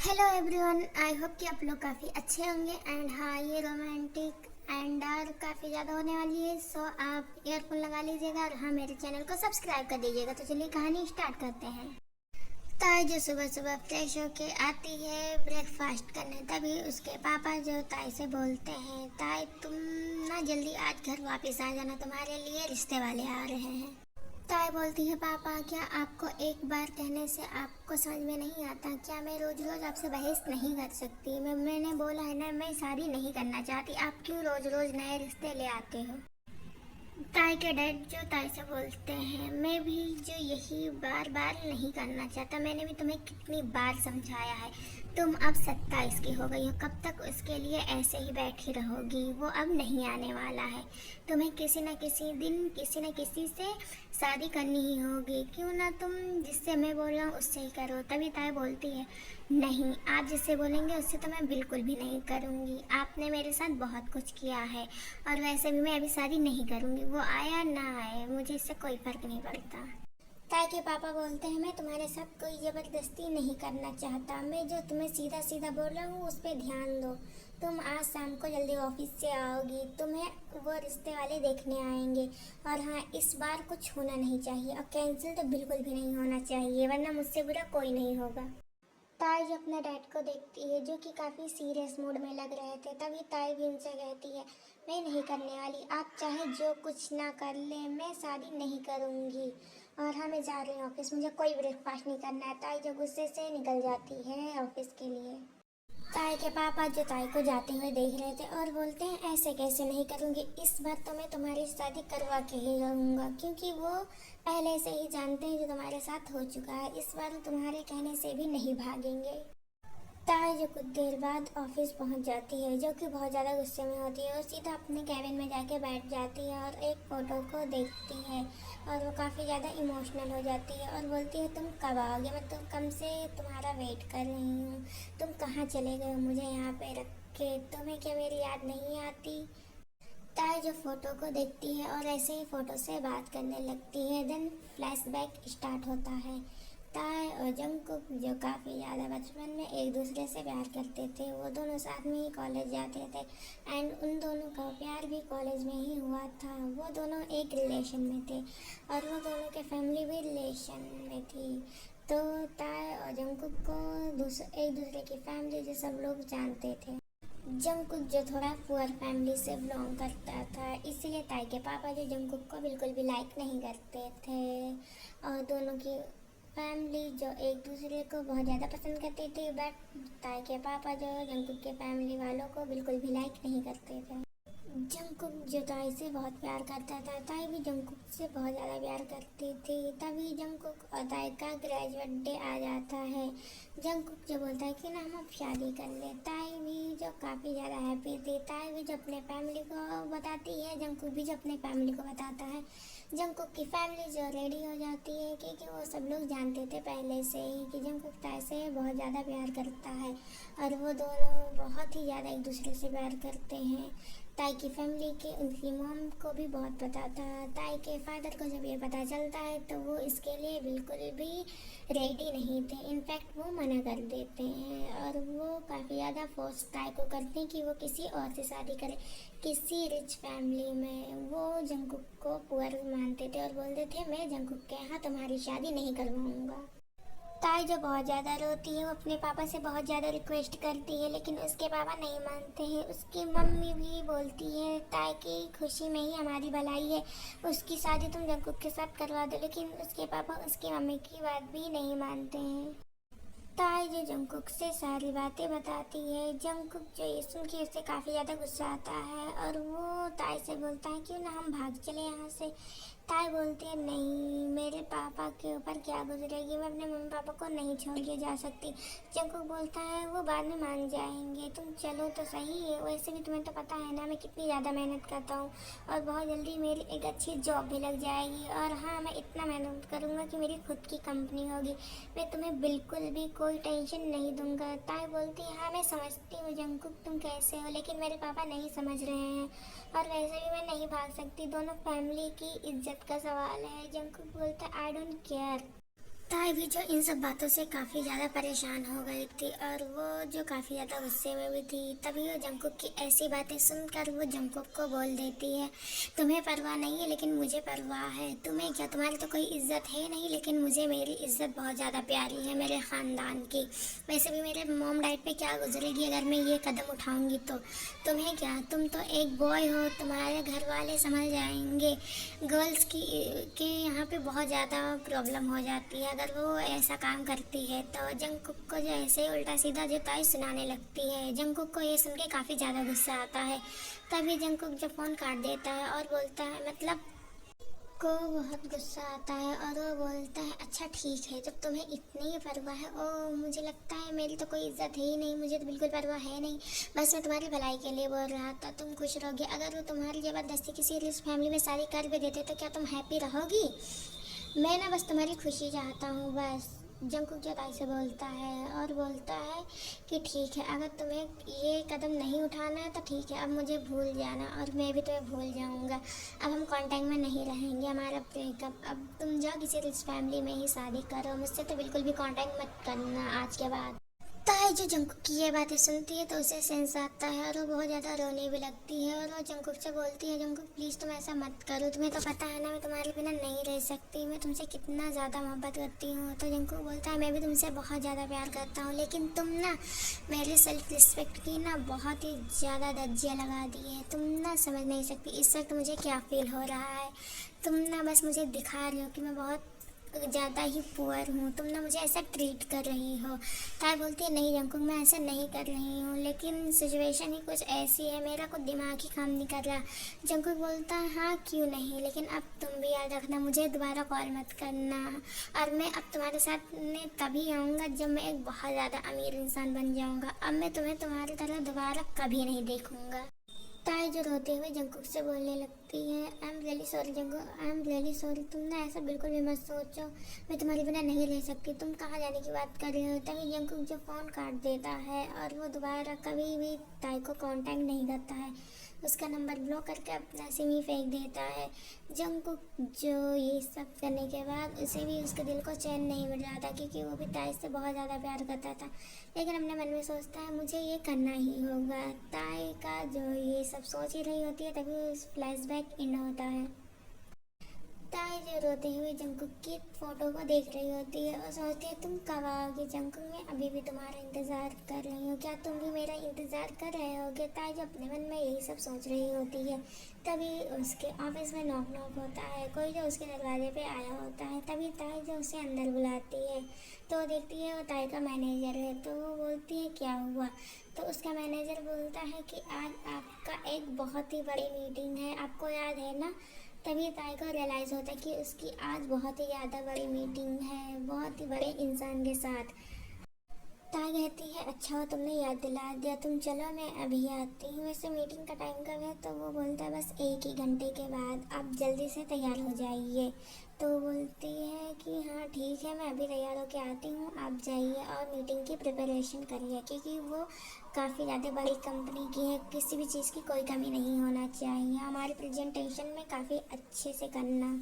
Hello everyone, I hope कि आप लोग काफ़ी अच्छे होंगे। एंड हाँ, ये रोमांटिक एंड डार्क काफ़ी ज़्यादा होने वाली है, सो आप ईयरफोन लगा लीजिएगा और हाँ, मेरे चैनल को सब्सक्राइब कर दीजिएगा। तो चलिए कहानी स्टार्ट करते हैं। ताई जो सुबह सुबह फ्रेश होके आती है ब्रेकफास्ट करने, तभी उसके पापा जो ताई से बोलते हैं, ताई तुम ना जल्दी आज घर वापस आ जाना, तुम्हारे लिए रिश्ते वाले आ रहे हैं। ताई बोलती है, पापा क्या आपको एक बार कहने से आपको समझ में नहीं आता क्या? मैं रोज रोज आपसे बहस नहीं कर सकती। मैंने बोला है ना, मैं शादी नहीं करना चाहती। आप क्यों रोज रोज नए रिश्ते ले आते हो? ताई के डैड जो ताई से बोलते हैं, मैं भी जो यही बार बार नहीं करना चाहता। मैंने भी तुम्हें कितनी बार समझाया है। तुम अब 27 की हो गई हो, कब तक उसके लिए ऐसे ही बैठी रहोगी? वो अब नहीं आने वाला है। तुम्हें किसी न किसी दिन किसी न किसी से शादी करनी ही होगी। क्यों ना तुम जिससे मैं बोल रहा हूँ उससे ही करो। तभी ताई बोलती है, नहीं, आप जिससे बोलेंगे उससे तो मैं बिल्कुल भी नहीं करूँगी। आपने मेरे साथ बहुत कुछ किया है और वैसे भी मैं अभी शादी नहीं करूँगी। वो आया ना आए, मुझे इससे कोई फ़र्क नहीं पड़ता। ताई के पापा बोलते हैं, मैं तुम्हारे साथ कोई ज़बरदस्ती नहीं करना चाहता। मैं जो तुम्हें सीधा सीधा बोल रहा हूँ उस पर ध्यान दो। तुम आज शाम को जल्दी ऑफिस से आओगी, तुम्हें वो रिश्ते वाले देखने आएंगे। और हाँ, इस बार कुछ होना नहीं चाहिए और कैंसिल तो बिल्कुल भी नहीं होना चाहिए, वरना मुझसे बुरा कोई नहीं होगा। ताई जो अपने डैड को देखती है जो कि काफ़ी सीरियस मूड में लग रहे थे, तभी ताई भी उनसे कहती है, मैं नहीं करने वाली। आप चाहे जो कुछ ना कर लें, मैं शादी नहीं करूँगी। और हाँ, मैं जा रही हूँ ऑफिस, मुझे कोई ब्रेकफास्ट नहीं करना है। ताई जो गुस्से से निकल जाती है ऑफिस के लिए। ताई के पापा जो ताई को जाते हुए देख रहे थे और बोलते हैं, ऐसे कैसे नहीं करूँगी, इस बार तो मैं तुम्हारी शादी करवा के ही रहूँगा। क्योंकि वो पहले से ही जानते हैं जो तुम्हारे साथ हो चुका है। इस बार तुम्हारे कहने से भी नहीं भागेंगे। ताई जो कुछ देर बाद ऑफिस पहुंच जाती है, जो कि बहुत ज़्यादा गुस्से में होती है, और सीधा अपने कैबिन में जाके बैठ जाती है और एक फ़ोटो को देखती है और वो काफ़ी ज़्यादा इमोशनल हो जाती है और बोलती है, तुम कब आओगे? मैं तो कब से तुम्हारा वेट कर रही हूँ। तुम कहाँ चले गए हो मुझे यहाँ पे रख के? तुम्हें क्या मेरी याद नहीं आती? ताई जो फ़ोटो को देखती है और ऐसे ही फ़ोटो से बात करने लगती है। देन फ्लैशबैक स्टार्ट होता है। ताई और जंगकुक जो काफ़ी ज़्यादा बचपन में एक दूसरे से प्यार करते थे, वो दोनों साथ में ही कॉलेज जाते थे एंड उन दोनों का प्यार भी कॉलेज में ही हुआ था। वो दोनों एक रिलेशन में थे और वो दोनों के फैमिली भी रिलेशन में थी। तो ताई और जंगकुक को एक दूसरे की फैमिली जो सब लोग जानते थे। जंगकुक जो थोड़ा पुअर फैमिली से बिलोंग करता था, इसीलिए ताई के पापा जो जंगकुक को बिल्कुल भी लाइक नहीं करते थे और दोनों की फैमिली जो एक दूसरे को बहुत ज़्यादा पसंद करती थी, बट ताई के पापा जो जंगकुक के फैमिली वालों को बिल्कुल भी लाइक नहीं करते थे। जंगकुक जो ताई से बहुत प्यार करता था, ताई भी जंगकुक से बहुत ज़्यादा प्यार करती थी। तभी जंगकुक और ताई का ग्रेजुएट डे आ जाता है। जंगकुक जो बोलता है कि ना हम अब शादी कर ले। ताई भी जो काफ़ी ज़्यादा हैप्पी थी। ताई भी जो अपने फैमिली को बताती है, जंगकुक भी जो अपने फैमिली को बताता है। जंगकुक की फैमिली जो रेडी हो जाती है, क्योंकि वो सब लोग जानते थे पहले से ही कि जंगकुक ताई से बहुत ज़्यादा प्यार करता है और वो दोनों बहुत ही ज़्यादा एक दूसरे से प्यार करते हैं। ताई की फैमिली के उनकी मॉम को भी बहुत पता था। ताई के फादर को जब ये पता चलता है तो वो इसके लिए बिल्कुल भी रेडी नहीं थे। इनफैक्ट वो मना कर देते हैं और वो काफ़ी ज़्यादा फोर्स ताई को करते हैं कि वो किसी और से शादी करे, किसी रिच फैमिली में। वो जंगकुक को पुअर मानते थे और बोलते थे, मैं जंगकुक के यहाँ तुम्हारी शादी नहीं करवाऊँगा। ताई जो बहुत ज़्यादा रोती है, वो अपने पापा से बहुत ज़्यादा रिक्वेस्ट करती है, लेकिन उसके पापा नहीं मानते हैं। उसकी मम्मी भी बोलती है, ताई की खुशी में ही हमारी भलाई है, उसकी शादी तुम जंगकुक के साथ करवा दो, लेकिन उसके पापा उसकी मम्मी की बात भी नहीं मानते हैं। ताई जो जंगकुक से सारी बातें बताती है। जंगकुक जो ये सुन के उससे काफ़ी ज़्यादा गुस्सा आता है और वो ताई से बोलता है, क्यों ना हम भाग चले यहाँ से। ताई बोलती है, नहीं, मेरे पापा के ऊपर क्या गुजरेगी, मैं अपने मम्मी पापा को नहीं छोड़ के जा सकती। जंगकुक बोलता है, वो बाद में मान जाएंगे, तुम चलो तो सही है। वैसे भी तुम्हें तो पता है ना मैं कितनी ज़्यादा मेहनत करता हूँ और बहुत जल्दी मेरी एक अच्छी जॉब भी लग जाएगी। और हाँ, मैं इतना मेहनत करूँगा कि मेरी खुद की कंपनी होगी। मैं तुम्हें बिल्कुल भी कोई टेंशन नहीं दूंगा। ताई बोलती है, हाँ मैं समझती हूँ जंगकुक तुम कैसे हो, लेकिन मेरे पापा नहीं समझ रहे हैं और वैसे भी मैं नहीं भाग सकती, दोनों फैमिली की इज्जत का सवाल है। जंगकुक बोलता है, आई डोंट केयर। ताई भी जो इन सब बातों से काफ़ी ज़्यादा परेशान हो गई थी और वो जो काफ़ी ज़्यादा गुस्से में भी थी। तभी वो जंकुक की ऐसी बातें सुनकर वो जंकुक को बोल देती है, तुम्हें परवाह नहीं है लेकिन मुझे परवाह है। तुम्हें क्या, तुम्हारी तो कोई इज्जत है नहीं, लेकिन मुझे मेरी इज्जत बहुत ज़्यादा प्यारी है मेरे ख़ानदान की। वैसे भी मेरे मॉम डैड पे क्या गुजरेगी अगर मैं ये कदम उठाऊँगी तो। तुम्हें क्या, तुम तो एक बॉय हो, तुम्हारे घर वाले समझ जाएंगे। गर्ल्स की के यहाँ पे बहुत ज़्यादा प्रॉब्लम हो जाती है अगर वो ऐसा काम करती है तो। जंकुक को जो ऐसे ही उल्टा सीधा जो ताई सुनाने लगती है, जंकुक को ये सुन के काफ़ी ज़्यादा गुस्सा आता है। तभी जंकुक जो फ़ोन काट देता है और बोलता है, मतलब को बहुत गुस्सा आता है और वो बोलता है, अच्छा ठीक है, जब तुम्हें इतनी ही परवाह है। ओ, मुझे लगता है मेरी तो कोई इज्जत है ही नहीं, मुझे तो बिल्कुल परवाह है नहीं, बस मैं तुम्हारी भलाई के लिए बोल रहा था, तुम खुश रहोगे। अगर वो तुम्हारी ज़बरदस्ती किसी रिच फैमिली में शादी कर भी देते तो क्या तुम हैप्पी रहोगी? मैं ना बस तुम्हारी खुशी चाहता हूँ बस। जंकुक जताई से बोलता है और बोलता है कि ठीक है, अगर तुम्हें ये कदम नहीं उठाना है तो ठीक है, अब मुझे भूल जाना और मैं भी तुम्हें भूल जाऊँगा। अब हम कांटेक्ट में नहीं रहेंगे, हमारा ब्रेकअप। अब तुम जाओ किसी रिच फैमिली में ही शादी करो, मुझसे तो बिल्कुल भी कांटेक्ट मत करना आज के बाद। ताई जो जंकुक की ये बातें सुनती है तो उसे सेंस आता है और वो बहुत ज़्यादा रोने भी लगती है और वो जंकुक से बोलती है, जंकुक प्लीज़ तुम ऐसा मत करो, तुम्हें तो पता है ना मैं तुम्हारे बिना नहीं रह सकती, मैं तुमसे कितना ज़्यादा मोहब्बत करती हूँ। तो जंकुक बोलता है, मैं भी तुमसे बहुत ज़्यादा प्यार करता हूँ, लेकिन तुम ना मेरे सेल्फ रिस्पेक्ट की ना बहुत ही ज़्यादा धज्जियाँ लगा दी है। तुम ना समझ नहीं सकती इस वक्त मुझे क्या फील हो रहा है। तुम ना बस मुझे दिखा रही हो कि मैं बहुत ज़्यादा ही पुअर हूँ, तुम ना मुझे ऐसा ट्रीट कर रही हो। ताई बोलती है, नहीं जंकुक मैं ऐसा नहीं कर रही हूँ, लेकिन सिचुएशन ही कुछ ऐसी है, मेरा कुछ दिमाग ही काम नहीं कर रहा। जंकुक बोलता है, हाँ क्यों नहीं, लेकिन अब तुम भी याद रखना मुझे दोबारा कॉल मत करना, और मैं अब तुम्हारे साथ में तभी आऊँगा जब मैं एक बहुत ज़्यादा अमीर इंसान बन जाऊँगा। अब मैं तुम्हें तुम्हारी तरह दोबारा कभी नहीं देखूँगा। ताई जो रोते हुए जंकुक से बोलने लगती है, आई am really sorry Jungkook, I am really sorry, तुम ना ऐसा बिल्कुल भी मत सोचो, मैं तुम्हारे बिना नहीं रह सकती, तुम कहाँ जाने की बात कर रहे हो। तभी जंकुक जो फ़ोन काट देता है और वो दोबारा कभी भी ताई को कांटेक्ट नहीं करता है, उसका नंबर ब्लॉक करके अपना सिम ही फेंक देता है। जंकुक जो ये सब करने के बाद उसे भी उसके दिल को चैन नहीं मिल रहा था, क्योंकि वो भी ताई से बहुत ज़्यादा प्यार करता था, लेकिन अपने मन में सोचता है मुझे ये करना ही होगा। ताई का जो ये सब सोच ही रही होती है तभी उस फ्लैशबैक इन होता है। ताई जो रोते हुए जंकुक की फोटो को देख रही होती है और सोचती है, तुम कब आओगे जंकुक, मैं अभी भी तुम्हारा इंतज़ार कर रही हूँ, क्या तुम भी मेरा इंतज़ार कर रहे होगे। ताई जो अपने मन में यही सब सोच रही होती है तभी उसके ऑफिस में नॉक नॉक होता है, कोई जो उसके दरवाजे पे आया होता है। तभी ताई जो उसे अंदर बुलाती है तो देखती है वो ताई का मैनेजर है, तो वो बोलती है क्या हुआ। तो उसका मैनेजर बोलता है कि आज आपका एक बहुत ही बड़ी मीटिंग है, आपको याद है ना। तभी ताई को रियलाइज़ होता है कि उसकी आज बहुत ही ज़्यादा बड़ी मीटिंग है बहुत ही बड़े इंसान के साथ। ताई कहती है, अच्छा हो तुमने याद दिला दिया, तुम चलो मैं अभी आती हूँ। वैसे मीटिंग का टाइम कब है, तो वो बोलता है बस 1 ही घंटे के बाद, आप जल्दी से तैयार हो जाइए। तो वो बोलती है कि हाँ ठीक है, मैं अभी तैयार होके आती हूँ, आप जाइए और मीटिंग की प्रिपरेशन करिए, क्योंकि वो काफ़ी ज़्यादा बड़ी कंपनी की है, किसी भी चीज़ की कोई कमी नहीं होना चाहिए, हमारे प्रेजेंटेशन में काफ़ी अच्छे से करना,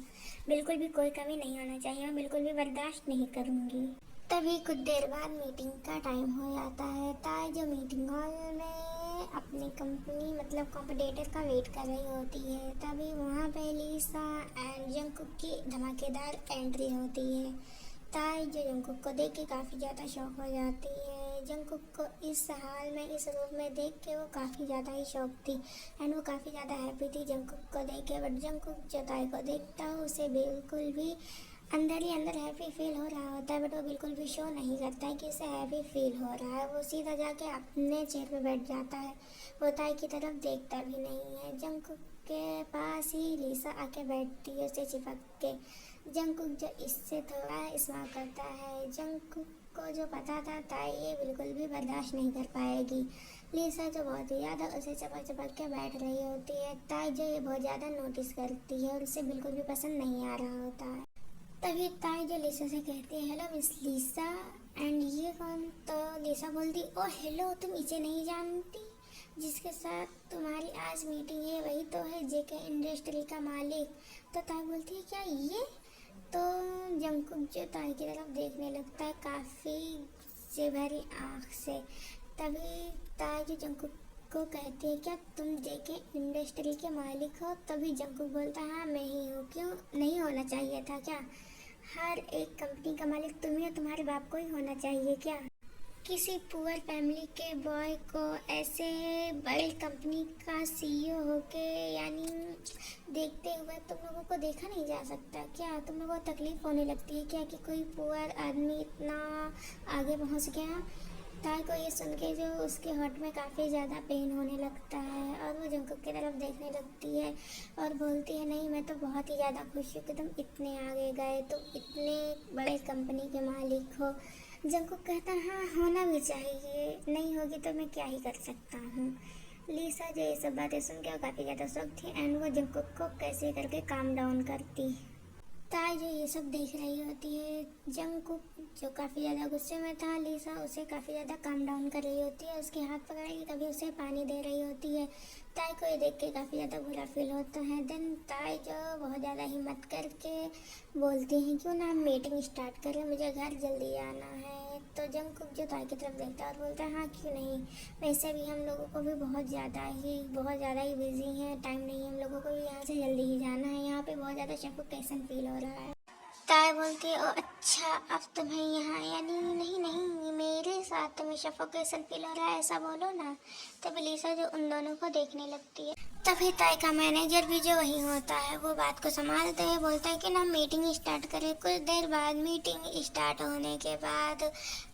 बिल्कुल भी कोई कमी नहीं होना चाहिए, मैं बिल्कुल भी बर्दाश्त नहीं करूँगी। तभी कुछ देर बाद मीटिंग का टाइम हो जाता है। ताई जो मीटिंग हॉल में अपनी कंपनी मतलब कॉम्पिटिटर का वेट कर रही होती है, तभी वहाँ पे लीसा एंड जंकुक की धमाकेदार एंट्री होती है। ताई जो जंकुक को देख के काफ़ी ज़्यादा शॉक हो जाती है। जंकुक को इस हाल में इस रूप में देख के वो काफ़ी ज़्यादा ही शॉक थी एंड वो काफ़ी ज़्यादा हैप्पी थी जंकुक को देख के। बट जंकुक जो ताई को देखता है उसे बिल्कुल भी अंदर ही अंदर हैप्पी फील हो रहा होता है, बट वो बिल्कुल भी शो नहीं करता है कि उसे हैप्पी फील हो रहा है। वो सीधा जाके अपने चेयर पे बैठ जाता है, वो ताई की तरफ देखता भी नहीं है। जंकुक के पास ही लीसा आके बैठती है उसे चिपक के। जंकुक जो इससे थोड़ा स्माइल करता है। जंकुक को जो पता था ताई ये बिल्कुल भी बर्दाश्त नहीं कर पाएगी। लीसा जो बहुत ही ज़्यादा उसे चपक चपक के बैठ रही होती है। ताई जो ये बहुत ज़्यादा नोटिस करती है और उसे बिल्कुल भी पसंद नहीं आ रहा होता है। तभी ताई जो लीसा से कहती है, हेलो मिस लीसा, एंड ये कौन। तो लीसा बोलती, ओ हेलो, तुम इसे नहीं जानती, जिसके साथ तुम्हारी आज मीटिंग है वही तो है जेके इंडस्ट्री का मालिक। तो ताई बोलती है, क्या ये। तो जंगकुक जो ताई की तरफ देखने लगता है काफ़ी से भरी आँख से। तभी ताई जो जंगकुक को कहती है, क्या तुम जेके इंडस्ट्री के मालिक हो? तभी जंगकुक बोलता है, हाँ मैं ही हूँ। क्यों नहीं होना चाहिए था क्या? हर एक कंपनी का मालिक तुम ही हो, तुम्हारे बाप को ही होना चाहिए क्या? किसी पुअर फैमिली के बॉय को ऐसे बड़ी कंपनी का सीईओ होके यानी देखते हुए तुम लोगों को देखा नहीं जा सकता क्या? तुम लोगों को तकलीफ होने लगती है क्या कि कोई पुअर आदमी इतना आगे पहुंच गया? ताई को ये सुन के जो उसके हॉट में काफ़ी ज़्यादा पेन होने लगता है और वो जंगकुक की तरफ देखने लगती है और बोलती है, नहीं मैं तो बहुत ही ज़्यादा खुश हूँ कि तुम इतने आगे गए, तुम इतने बड़े कंपनी के मालिक हो। जंगकुक कहता है, हाँ होना भी चाहिए, नहीं होगी तो मैं क्या ही कर सकता हूँ। लिसा जो ये सब बातें सुन के काफ़ी ज़्यादा शॉक थी एंड वो जंगकुक को कैसे करके काम डाउन करती। ताई जो ये सब देख रही होती है, जंगकुक जो काफ़ी ज़्यादा गुस्से में था, लिसा उसे काफ़ी ज़्यादा काम डाउन कर रही होती है, उसके हाथ पकड़ के कभी उसे पानी दे रही होती है। ताई को ये देख के काफ़ी ज़्यादा बुरा फील होता है। देन ताई जो बहुत ज़्यादा हिम्मत करके बोलती हैं, क्यों ना हम मीटिंग स्टार्ट करें, मुझे घर जल्दी आना है। तो जंगकुक जो ताई की तरफ देखता है और बोलता है, हाँ क्यों नहीं, वैसे भी हम लोगों को भी बहुत ज़्यादा ही बिजी हैं, टाइम नहीं है, हम लोगों को भी यहाँ से जल्दी ही जाना है, यहाँ पे बहुत ज़्यादा सफोकेशन फील हो रहा है। ताई बोलती है, ओ अच्छा अब तुम्हें यहाँ यानी नहीं नहीं मेरे साथ तुम्हें सफोकेशन फील हो रहा है, ऐसा बोलो ना। तभी लिसा जो उन दोनों को देखने लगती है। तभी ताई का मैनेजर भी जो वही होता है वो बात को संभालते हुए बोलता है कि ना मीटिंग स्टार्ट करें। कुछ देर बाद मीटिंग स्टार्ट होने के बाद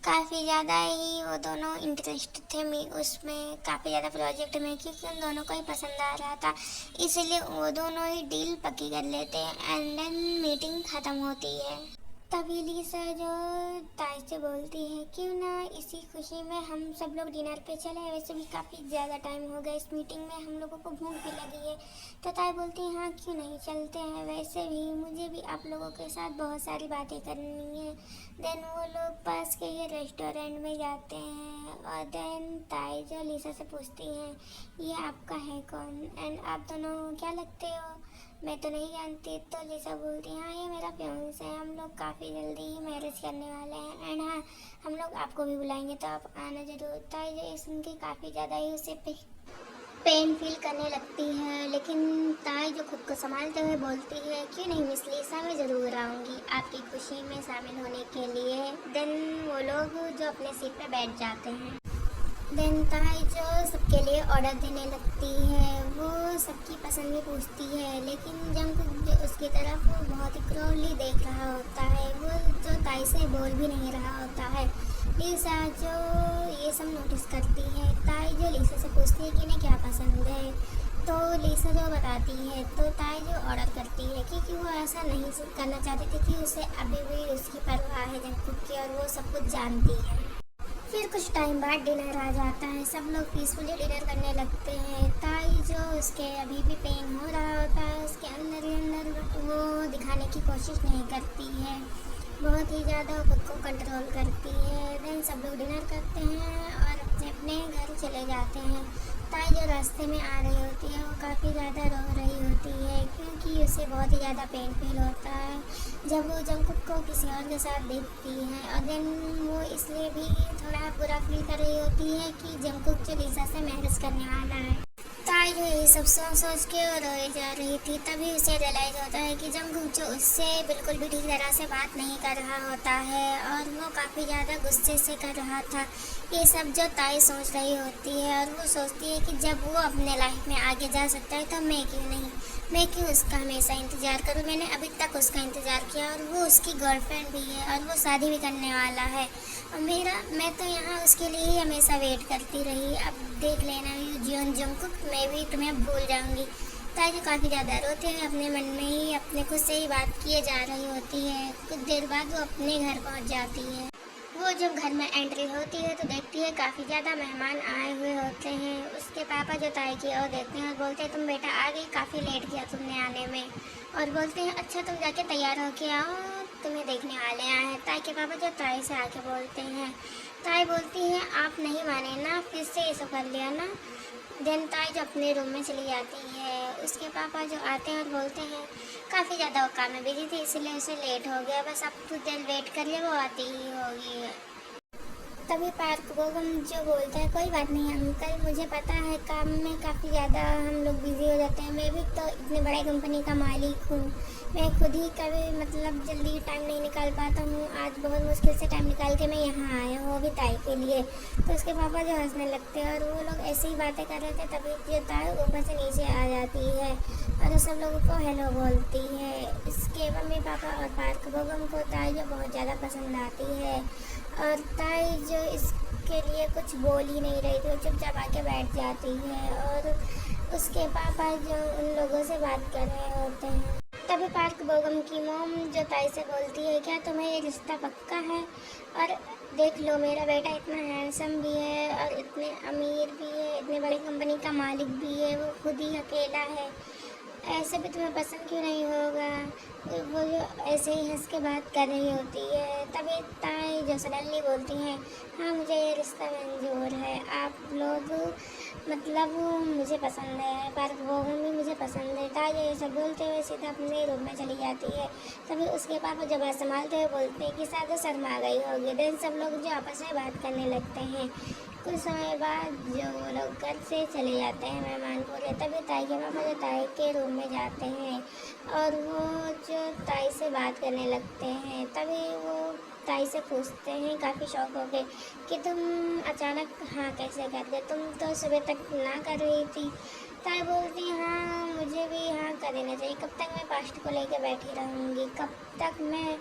काफ़ी ज़्यादा ही वो दोनों इंटरेस्ट थे उसमें काफ़ी ज़्यादा प्रोजेक्ट में, क्योंकि उन दोनों को ही पसंद आ रहा था, इसलिए वो दोनों ही डील पक्की कर लेते हैं एंड देन मीटिंग ख़त्म होती है। तभी लिसा जो ताई से बोलती है, क्यों ना इसी खुशी में हम सब लोग डिनर पे चले, वैसे भी काफ़ी ज़्यादा टाइम हो गया इस मीटिंग में, हम लोगों को भूख भी लगी है। तो ताई बोलती है, हाँ क्यों नहीं चलते हैं, वैसे भी मुझे भी आप लोगों के साथ बहुत सारी बातें करनी है। देन वो लोग पास के ही रेस्टोरेंट में जाते हैं और देन ताई जो लिसा से पूछती हैं, ये आपका है कौन एंड आप दोनों क्या लगते हो? मैं तो नहीं जानती। तो लिसा बोलती है, हाँ ये मेरा फियांसे है, हम लोग काफ़ी जल्दी ही मैरिज करने वाले हैं एंड हाँ हम लोग आपको भी बुलाएंगे तो आप आना ज़रूर। ताई जो ये सुन के काफ़ी ज़्यादा ही उसे पेन फील करने लगती है, लेकिन ताई जो खुद को संभालते हुए बोलती है, क्यों नहीं मिस लिसा, मैं ज़रूर आऊँगी आपकी खुशी में शामिल होने के लिए। देन वो लोग जो अपने सीट पे बैठ जाते हैं। देन ताई जो सबके लिए ऑर्डर देने लगती है, वो सबकी पसंद भी पूछती है, लेकिन जंगकुक जो उसकी तरफ बहुत ही क्रूरली देख रहा होता है, वो जो ताई से बोल भी नहीं रहा होता है। लिसा जो ये सब नोटिस करती है, ताई जो लिसा से पूछती है कि इन्हें क्या पसंद है, तो लिसा जो बताती है, तो ताई जो ऑर्डर करती है क्योंकि वो ऐसा नहीं करना चाहती थी कि उसे अभी भी उसकी परवाह है जंगकुक की और वो सब कुछ जानती है। फिर कुछ टाइम बाद डिनर आ जाता है, सब लोग पीसफुली डिनर करने लगते हैं। ताई जो उसके अभी भी पेन हो रहा होता है, उसके अंदर ही अंदर वो दिखाने की कोशिश नहीं करती है, बहुत ही ज़्यादा खुद को कंट्रोल करती है। देन सब लोग डिनर करते हैं और अपने अपने घर चले जाते हैं। ताई जो रास्ते में आ रही होती है वो काफ़ी ज़्यादा रो रही होती है, क्योंकि उसे बहुत ही ज़्यादा पेन फील होता है जब वो जंगकुक को किसी और के साथ देखती है। और देन वो इसलिए भी थोड़ा बुरा फील कर रही होती है कि जंगकुक जो लिसा से मैरिज करने वाला है। ताई जो ये सब सोच सोच के रोए जा रही थी, तभी उसे रियलाइज होता है कि जंगकुक जो उससे बिल्कुल भी ठीक तरह से बात नहीं कर रहा होता है और वो काफ़ी ज़्यादा गुस्से से कर रहा था। ये सब जो ताई सोच रही होती है और वो सोचती है कि जब वो अपने लाइफ में आगे जा सकता है तो मैं क्यों नहीं, मैं क्यों उसका हमेशा इंतज़ार करूँ। मैंने अभी तक उसका इंतज़ार किया और वो उसकी गर्लफ्रेंड भी है और वो शादी भी करने वाला है और मैं तो यहाँ उसके लिए ही हमेशा वेट करती रही। अब देख लेना जियोन जंगकुक, मैं भी तुम्हें भूल जाऊँगी। ताई जो काफ़ी ज़्यादा रोते हुए अपने मन में ही अपने खुद से ही बात किए जा रही होती है। कुछ देर बाद वो अपने घर पहुँच जाती है। वो जब घर में एंट्री होती है तो देखती है काफ़ी ज़्यादा मेहमान आए हुए होते हैं। उसके पापा जो ताई की ओर देखते हैं और बोलते हैं, तुम बेटा आ गई, काफ़ी लेट किया तुमने आने में। और बोलते हैं, अच्छा तुम जाके तैयार होके आओ, तुम्हें देखने वाले आए हैं। ताई के पापा जो ताई से आके बोलते हैं, ताई बोलती है, आप नहीं माने ना, फिर से ये सब कर लिया ना। देन ताई जो अपने रूम में चली जाती है। उसके पापा जो आते हैं और बोलते हैं काफ़ी ज़्यादा वो काम में बिजी थी इसलिए उसे लेट हो गया, बस अब कुछ देर वेट कर ले, वो आती ही होगी। तभी पार्क बेगम जो बोलता है कोई बात नहीं अंकल, मुझे पता है काम में काफ़ी ज़्यादा हम लोग बिजी हो जाते हैं, मैं भी तो इतनी बड़ी कंपनी का मालिक हूँ, मैं खुद ही कभी मतलब जल्दी टाइम नहीं निकाल पाता हूँ, आज बहुत मुश्किल से टाइम निकाल के मैं यहाँ आया हूँ, वो भी ताई के लिए। तो उसके पापा जो हंसने लगते हैं और वो लोग ऐसे ही बातें कर रहे थे, तभी जो ताई ऊपर से नीचे आ जाती है और सब लोगों को हेलो बोलती है। इसके मम्मी पापा और पार्क बेगम को ताई जो बहुत ज़्यादा पसंद आती है और ताई जो इसके लिए कुछ बोल ही नहीं रही थी, वो चुपचाप आके बैठ जाती है और उसके पापा जो उन लोगों से बात कर रहे होते हैं। तभी पार्क बेगम की मॉम जो ताई से बोलती है क्या तुम्हें ये रिश्ता पक्का है, और देख लो मेरा बेटा इतना हैंडसम भी है और इतने अमीर भी है, इतनी बड़ी कंपनी का मालिक भी है, वो खुद ही अकेला है, ऐसे भी तुम्हें पसंद क्यों नहीं होगा। वो जो ऐसे ही हंस के बात कर रही होती है, तभी ताई जो सडनली बोलती हैं हाँ मुझे ये रिश्ता मंजूर है, आप लोग मतलब मुझे पसंद है, पार्क बेगम भी मुझे पसंद है। ताई ये सब बोलते हुए सीधा अपने रूम में चली जाती है। तभी उसके पापा जब बात संभालते हुए बोलते हैं कि शायद शर्मा गई होगी। देन सब लोग जो आपस में बात करने लगते हैं। कुछ समय बाद जो वो लोग घर से चले जाते हैं मेहमान पूरे, तभी ताई के पापा जो ताई के रूम में जाते हैं और वो जो ताई से बात करने लगते हैं। तभी वो ताई से पूछते हैं काफ़ी शौक हो गए कि तुम अचानक हाँ कैसे कर गए, तुम तो सुबह तक ना कर रही थी। ताई बोलती हाँ मुझे भी हाँ कर देना चाहिए, कब तक मैं पास्ट को लेकर बैठी रहूँगी, कब तक मैं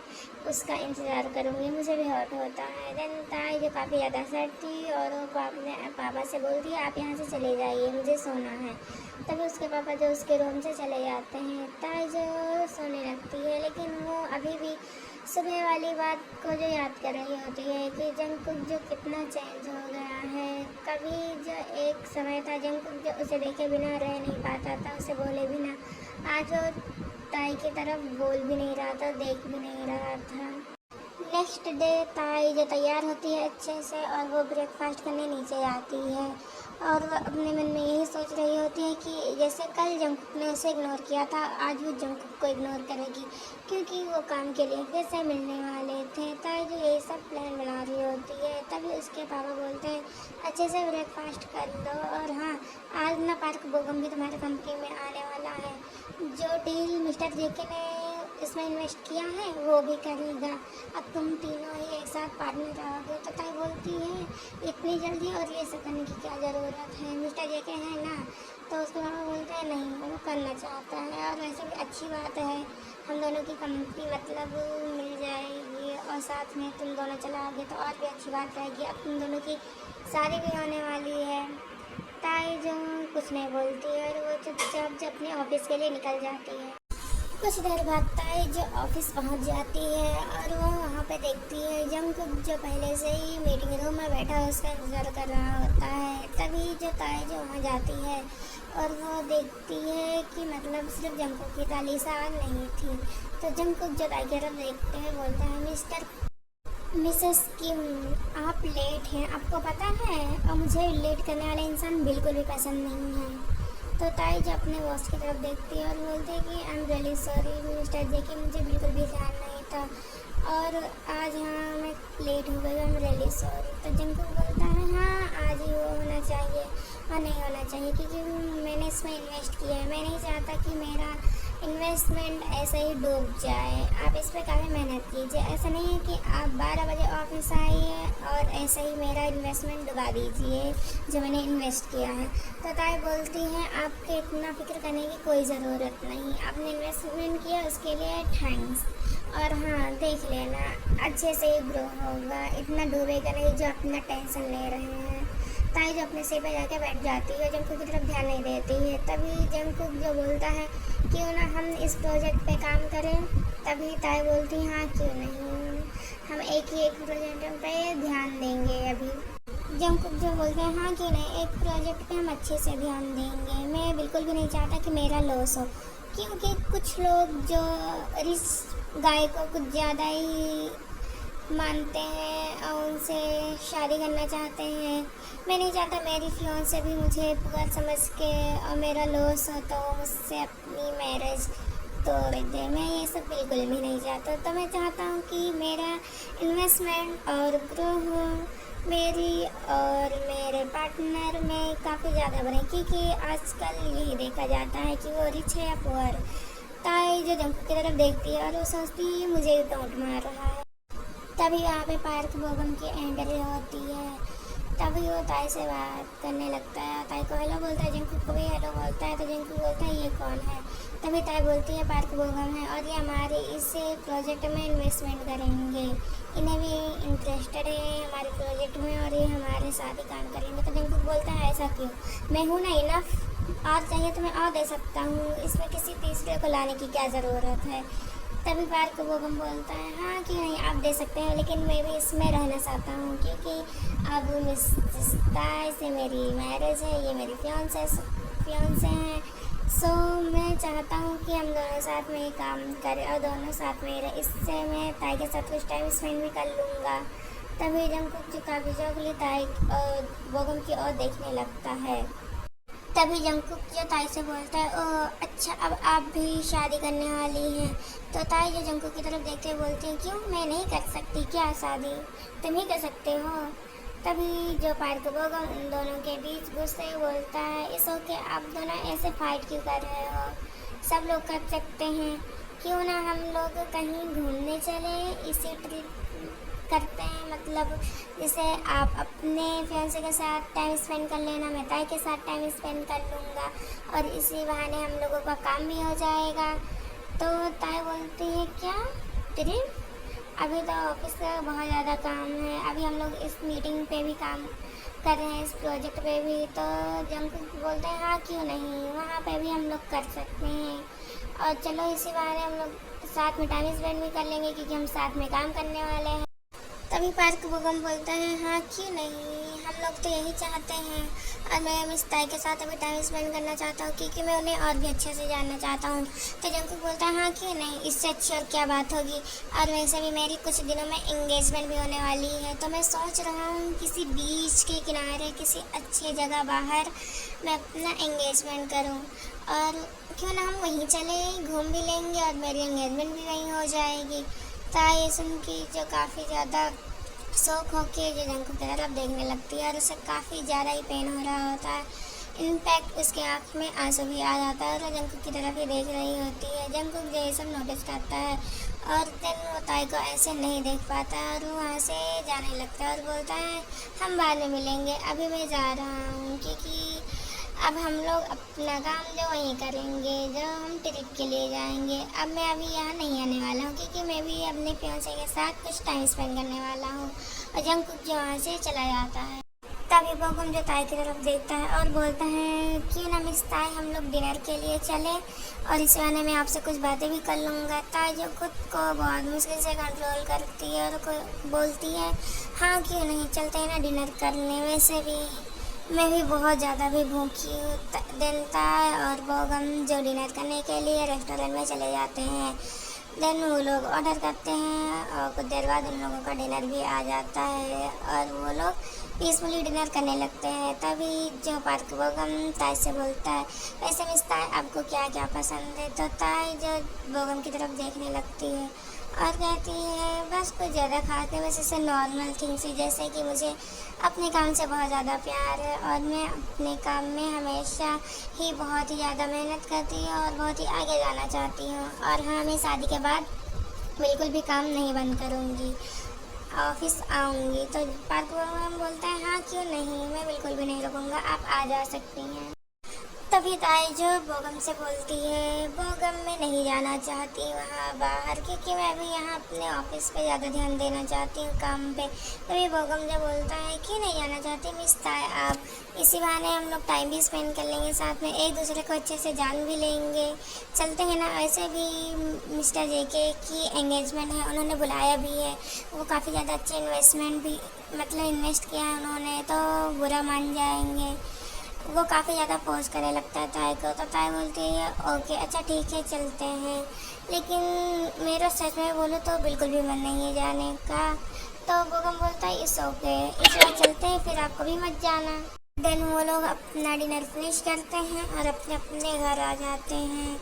उसका इंतज़ार करूँगी, मुझे भी हर्ट होता है। देन ताई जो काफ़ी ज़्यादा सैड थी और वो अपने पापा से बोलती है आप यहाँ से चले जाइए, मुझे सोना है। तभी उसके पापा जो उसके रूम से चले जाते हैं। ताई जो सोने लगती है लेकिन वो अभी भी सुबह वाली बात को जो याद कर रही होती है कि जंगकुक जो कितना चेंज हो गया है। कभी जो एक समय था जंगकुक जो उसे देखे बिना रह नहीं पाता था, उसे बोले बिना, आज वो ताई की तरफ बोल भी नहीं रहा था, देख भी नहीं रहा था। नेक्स्ट डे ताई जो तैयार होती है अच्छे से और वो ब्रेकफास्ट करने नीचे आती है और वो अपने मन में यही सोच रही होती है कि जैसे कल जंगकुक ने उसे इग्नोर किया था, आज वो जंगकुक को इग्नोर करेगी क्योंकि वो काम के लिए फिर से मिलने वाले थे। ताई जो यही सब प्लान बना रही होती है। तभी उसके पापा बोलते हैं अच्छे से ब्रेकफास्ट कर लो और हाँ आज ना पार्क बेगम भी तुम्हारे कंपनी में आने वाला है, जो डील मिस्टर जेके ने इसमें इन्वेस्ट किया है वो भी करेगा, अब तुम तीनों ही एक साथ पार्टनर रहोगे। तो ताई बोलती है इतनी जल्दी और ये सब करने की क्या ज़रूरत है, मिस्टर जेके है ना। तो उसके पापा बोलते हैं नहीं वो करना चाहता है और वैसे भी अच्छी बात है, हम दोनों की कंपनी मतलब मिल जाएगी और साथ में तुम दोनों चलाओगे तो और भी अच्छी बात रहेगी, अब तुम दोनों की शादी भी होने वाली है। ताई जो कुछ नहीं बोलती है और वो चुपचाप जो अपने ऑफिस के लिए निकल जाती है। कुछ देर बाद ताई जो ऑफिस पहुंच जाती है और वो वहाँ पे देखती है जंगकुक जो पहले से ही मीटिंग रूम में बैठा है उसका इंतज़ार कर रहा होता है। तभी जो ताई जो वहाँ जाती है और वो देखती है कि मतलब सिर्फ जंगकुक की तालीसा नहीं थी। तो जंगकुक जो ताई की तरफ देखते हैं बोलता है मिसेस किम आप लेट हैं, आपको पता है, और मुझे लेट करने वाले इंसान बिल्कुल भी पसंद नहीं है। तो ताई जो अपने बॉस की तरफ देखती है और बोलती है कि I am really sorry mister JK, मुझे बिल्कुल भी ध्यान नहीं था और आज यहाँ मैं लेट हो गई, आई एम रियली सॉरी। तो जंगकुक बोलता है हाँ आज ही वो होना चाहिए और नहीं होना चाहिए क्योंकि मैंने इसमें इन्वेस्ट किया है, मैं नहीं चाहता कि मेरा इन्वेस्टमेंट ऐसे ही डूब जाए, आप इस पर काफ़ी मेहनत कीजिए, ऐसा नहीं है कि आप 12 बजे ऑफिस आइए और ऐसे ही मेरा इन्वेस्टमेंट डुबा दीजिए जो मैंने इन्वेस्ट किया है। तो ताई बोलती हैं आपके इतना फिक्र करने की कोई ज़रूरत नहीं, आपने इन्वेस्टमेंट किया उसके लिए थैंक्स, और हाँ देख लेना अच्छे से ही ग्रो होगा, इतना डूबेगा नहीं जो अपना टेंशन ले रहे हैं। ताई जो अपने सीट पर जाके बैठ जाती है, जंगकुक की तरफ ध्यान नहीं देती है। तभी जंगकुक जो बोलता है क्यों ना हम इस प्रोजेक्ट पे काम करें। तभी ताई बोलती है हाँ क्यों नहीं, हम एक प्रोजेक्ट पे ध्यान देंगे अभी। जंगकुक जो बोलते हैं हाँ क्यों नहीं, एक प्रोजेक्ट पे हम अच्छे से ध्यान देंगे, मैं बिल्कुल भी नहीं चाहता कि मेरा लॉस हो, क्योंकि कुछ लोग जो इस गाय को कुछ ज़्यादा ही मानते हैं और उनसे शादी करना चाहते हैं। मैं नहीं चाहता मेरी फियांसे भी मुझे बुरा समझ के और मेरा लॉस हो तो वो मुझसे अपनी मैरिज तोड़ दे। मैं ये सब बिल्कुल भी नहीं चाहता। तो मैं चाहता हूँ कि मेरा इन्वेस्टमेंट और ग्रो हो, मेरी और मेरे पार्टनर में काफ़ी ज़्यादा बने, क्योंकि आजकल यही देखा जाता है कि वो रिच है या पुअर। ताई जो जंकू की तरफ देखती है और वो सोचती है मुझे ही टोंट मार रहा है। तभी वहाँ पे पार्क बोगम की एंट्री होती है। तभी वो ताई से बात करने लगता है। ताई को हेलो बोलता है, जंकू को भी हेलो बोलता है। तो जंकू बोलता है ये कौन है। तभी ताई बोलती है पार्क बोगम है और ये हमारे इस प्रोजेक्ट में इन्वेस्टमेंट करेंगे। इन्हें भी इंटरेस्टेड है हमारे प्रोजेक्ट में और ये हमारे साथ ही काम करेंगे। तो जंकू बोलता है ऐसा क्यों, मैं हूँ ना इनफ, और चाहिए तो मैं और दे सकता हूँ, इसमें किसी तीसरे को लाने की क्या ज़रूरत है। तभी पार्क बोगम बोलता है हाँ क्यों नहीं, आप दे सकते हैं, लेकिन मैं भी इसमें रहना चाहता हूँ क्योंकि अब मिस ताई से मेरी मैरिज है, ये मेरी फियांसे हैं। सो मैं चाहता हूँ कि हम दोनों साथ में काम करें और दोनों साथ में रहे। इससे मैं ताई के साथ कुछ टाइम स्पेंड भी कर लूँगा। तभी जंकुक जो काफ़ी चौकली ताई और बोगम की ओर देखने लगता है। तभी जंकुक जो ताई से बोलता है ओ अच्छा, अब आप भी शादी करने वाली हैं। तो ताई जो जंकुक की तरफ देखते हुए बोलती है क्यों, मैं नहीं कर सकती क्या शादी, तुम ही कर सकते हो। तभी जो पार्क बोगम उन दोनों के बीच गुस्से बोलता है इस ओके, आप दोनों ऐसे फाइट क्यों कर रहे हो, सब लोग कर सकते हैं, क्यों ना हम लोग कहीं घूमने चले, इसी ट्रिप करते हैं, मतलब जैसे आप अपने फियांसे के साथ टाइम स्पेंड कर लेना, मैं ताई के साथ टाइम स्पेंड कर लूँगा और इसी बहाने हम लोगों का काम भी हो जाएगा। तो ताई बोलती है क्या ट्रिप, अभी तो ऑफिस का बहुत ज़्यादा काम है, अभी हम लोग इस मीटिंग पे भी काम कर रहे हैं, इस प्रोजेक्ट पे भी। तो जंकुक बोलते हैं हाँ क्यों नहीं, वहाँ पे भी हम लोग कर सकते हैं और चलो इसी बहाने हम लोग साथ में टाइम स्पेंड भी कर लेंगे क्योंकि हम साथ में काम करने वाले हैं। तभी पार्क बोगम बोलता है हाँ क्यों नहीं, हम लोग तो यही चाहते हैं और मैं मिस ताई के साथ अभी टाइम स्पेंड करना चाहता हूँ क्योंकि मैं उन्हें और भी अच्छे से जानना चाहता हूँ। तो जंकुक बोलता है हाँ क्यों नहीं, इससे अच्छी और क्या बात होगी, और वैसे भी मेरी कुछ दिनों में एंगेजमेंट भी होने वाली है। तो मैं सोच रहा हूँ किसी बीच के किनारे किसी अच्छी जगह बाहर मैं अपना एंगेजमेंट करूँ, और क्यों ना हम वहीं चले, घूम भी लेंगे और मेरी एंगेजमेंट भी वहीं हो जाएगी। ताई सुन की जो काफ़ी ज़्यादा शौक होके जो जंकुक की तरफ देखने लगती है और उसे काफ़ी ज़्यादा ही पेन हो रहा होता है। इनफैक्ट उसके आँख में आंसू भी आ जाता है और वो जंकुक की तरफ ही देख रही होती है। जंकुक जो ये सब नोटिस करता है और देन वो ताई को ऐसे नहीं देख पाता है और वो वहाँ से जाने लगता है और बोलता है हम बाद में मिलेंगे, अभी मैं जा रहा हूँ क्योंकि अब हम लोग अपना काम जो वहीं करेंगे, जो हम ट्रिप के लिए जाएंगे। अब मैं अभी यहाँ नहीं आने वाला हूँ क्योंकि मैं भी अपने फियांसे के साथ कुछ टाइम स्पेंड करने वाला हूँ। और जंकुक जो वहाँ से चला जाता है। तभी बोगम जो ताई की तरफ देखता है और बोलता है क्यों ना मिस ताई हम लोग डिनर के लिए चले और इस बहाने मैं आपसे कुछ बातें भी कर लूँगा। ताई जो खुद को बहुत मुश्किल से कंट्रोल करती है और बोलती है हाँ क्यों नहीं, चलते हैं ना डिनर करने, वैसे भी मैं भी बहुत ज़्यादा भी भूखी हूँ। देन ताई और बोगम जो डिनर करने के लिए रेस्टोरेंट में चले जाते हैं। देन वो लोग ऑर्डर करते हैं और कुछ देर बाद उन लोगों का डिनर भी आ जाता है और वो लोग पीसफुली डिनर करने लगते हैं। तभी जो पार्क बोगम ताई से बोलता है वैसे मिस ताई आपको क्या क्या पसंद है। तो ताई जो बोगम की तरफ देखने लगती है और कहती है बस कुछ ज़्यादा खास नहीं, बस ऐसे नॉर्मल थिंग्स ही, जैसे कि मुझे अपने काम से बहुत ज़्यादा प्यार है और मैं अपने काम में हमेशा ही बहुत ही ज़्यादा मेहनत करती हूँ और बहुत ही आगे जाना चाहती हूँ। और हाँ, मैं शादी के बाद बिल्कुल भी काम नहीं बंद करूँगी, ऑफिस आऊँगी। तो पार्क बोलता है हाँ क्यों नहीं, मैं बिल्कुल भी नहीं रुकूँगा, आप आ जा सकती हैं। तभी ताई जो बोगम से बोलती है बोगम मैं नहीं जाना चाहती वहाँ बाहर क्योंकि मैं अभी यहाँ अपने ऑफिस पे ज़्यादा ध्यान देना चाहती हूँ, काम पे। तभी बोगम जो बोलता है क्यों नहीं जाना चाहती मिस ताई आप, इसी बहाने हम लोग टाइम भी स्पेंड कर लेंगे साथ में, एक दूसरे को अच्छे से जान भी लेंगे, चलते हैं ना। ऐसे भी मिस्टर जेके की एंगेजमेंट है, उन्होंने बुलाया भी है, वो काफ़ी ज़्यादा अच्छे इन्वेस्टमेंट भी मतलब इन्वेस्ट किया है उन्होंने, तो बुरा मान जाएंगे। वो काफ़ी ज़्यादा फोर्स करने लगता है ताई को, तो ताई बोलती है ओके अच्छा ठीक है चलते हैं, लेकिन मेरा सच में बोलूँ तो बिल्कुल भी मन नहीं है जाने का। तो बोगम बोलता है इस ओके, इस बार चलते हैं, फिर आपको भी मत जाना। देन वो लोग अपना डिनर फिनिश करते हैं और अपने अपने घर आ जाते हैं।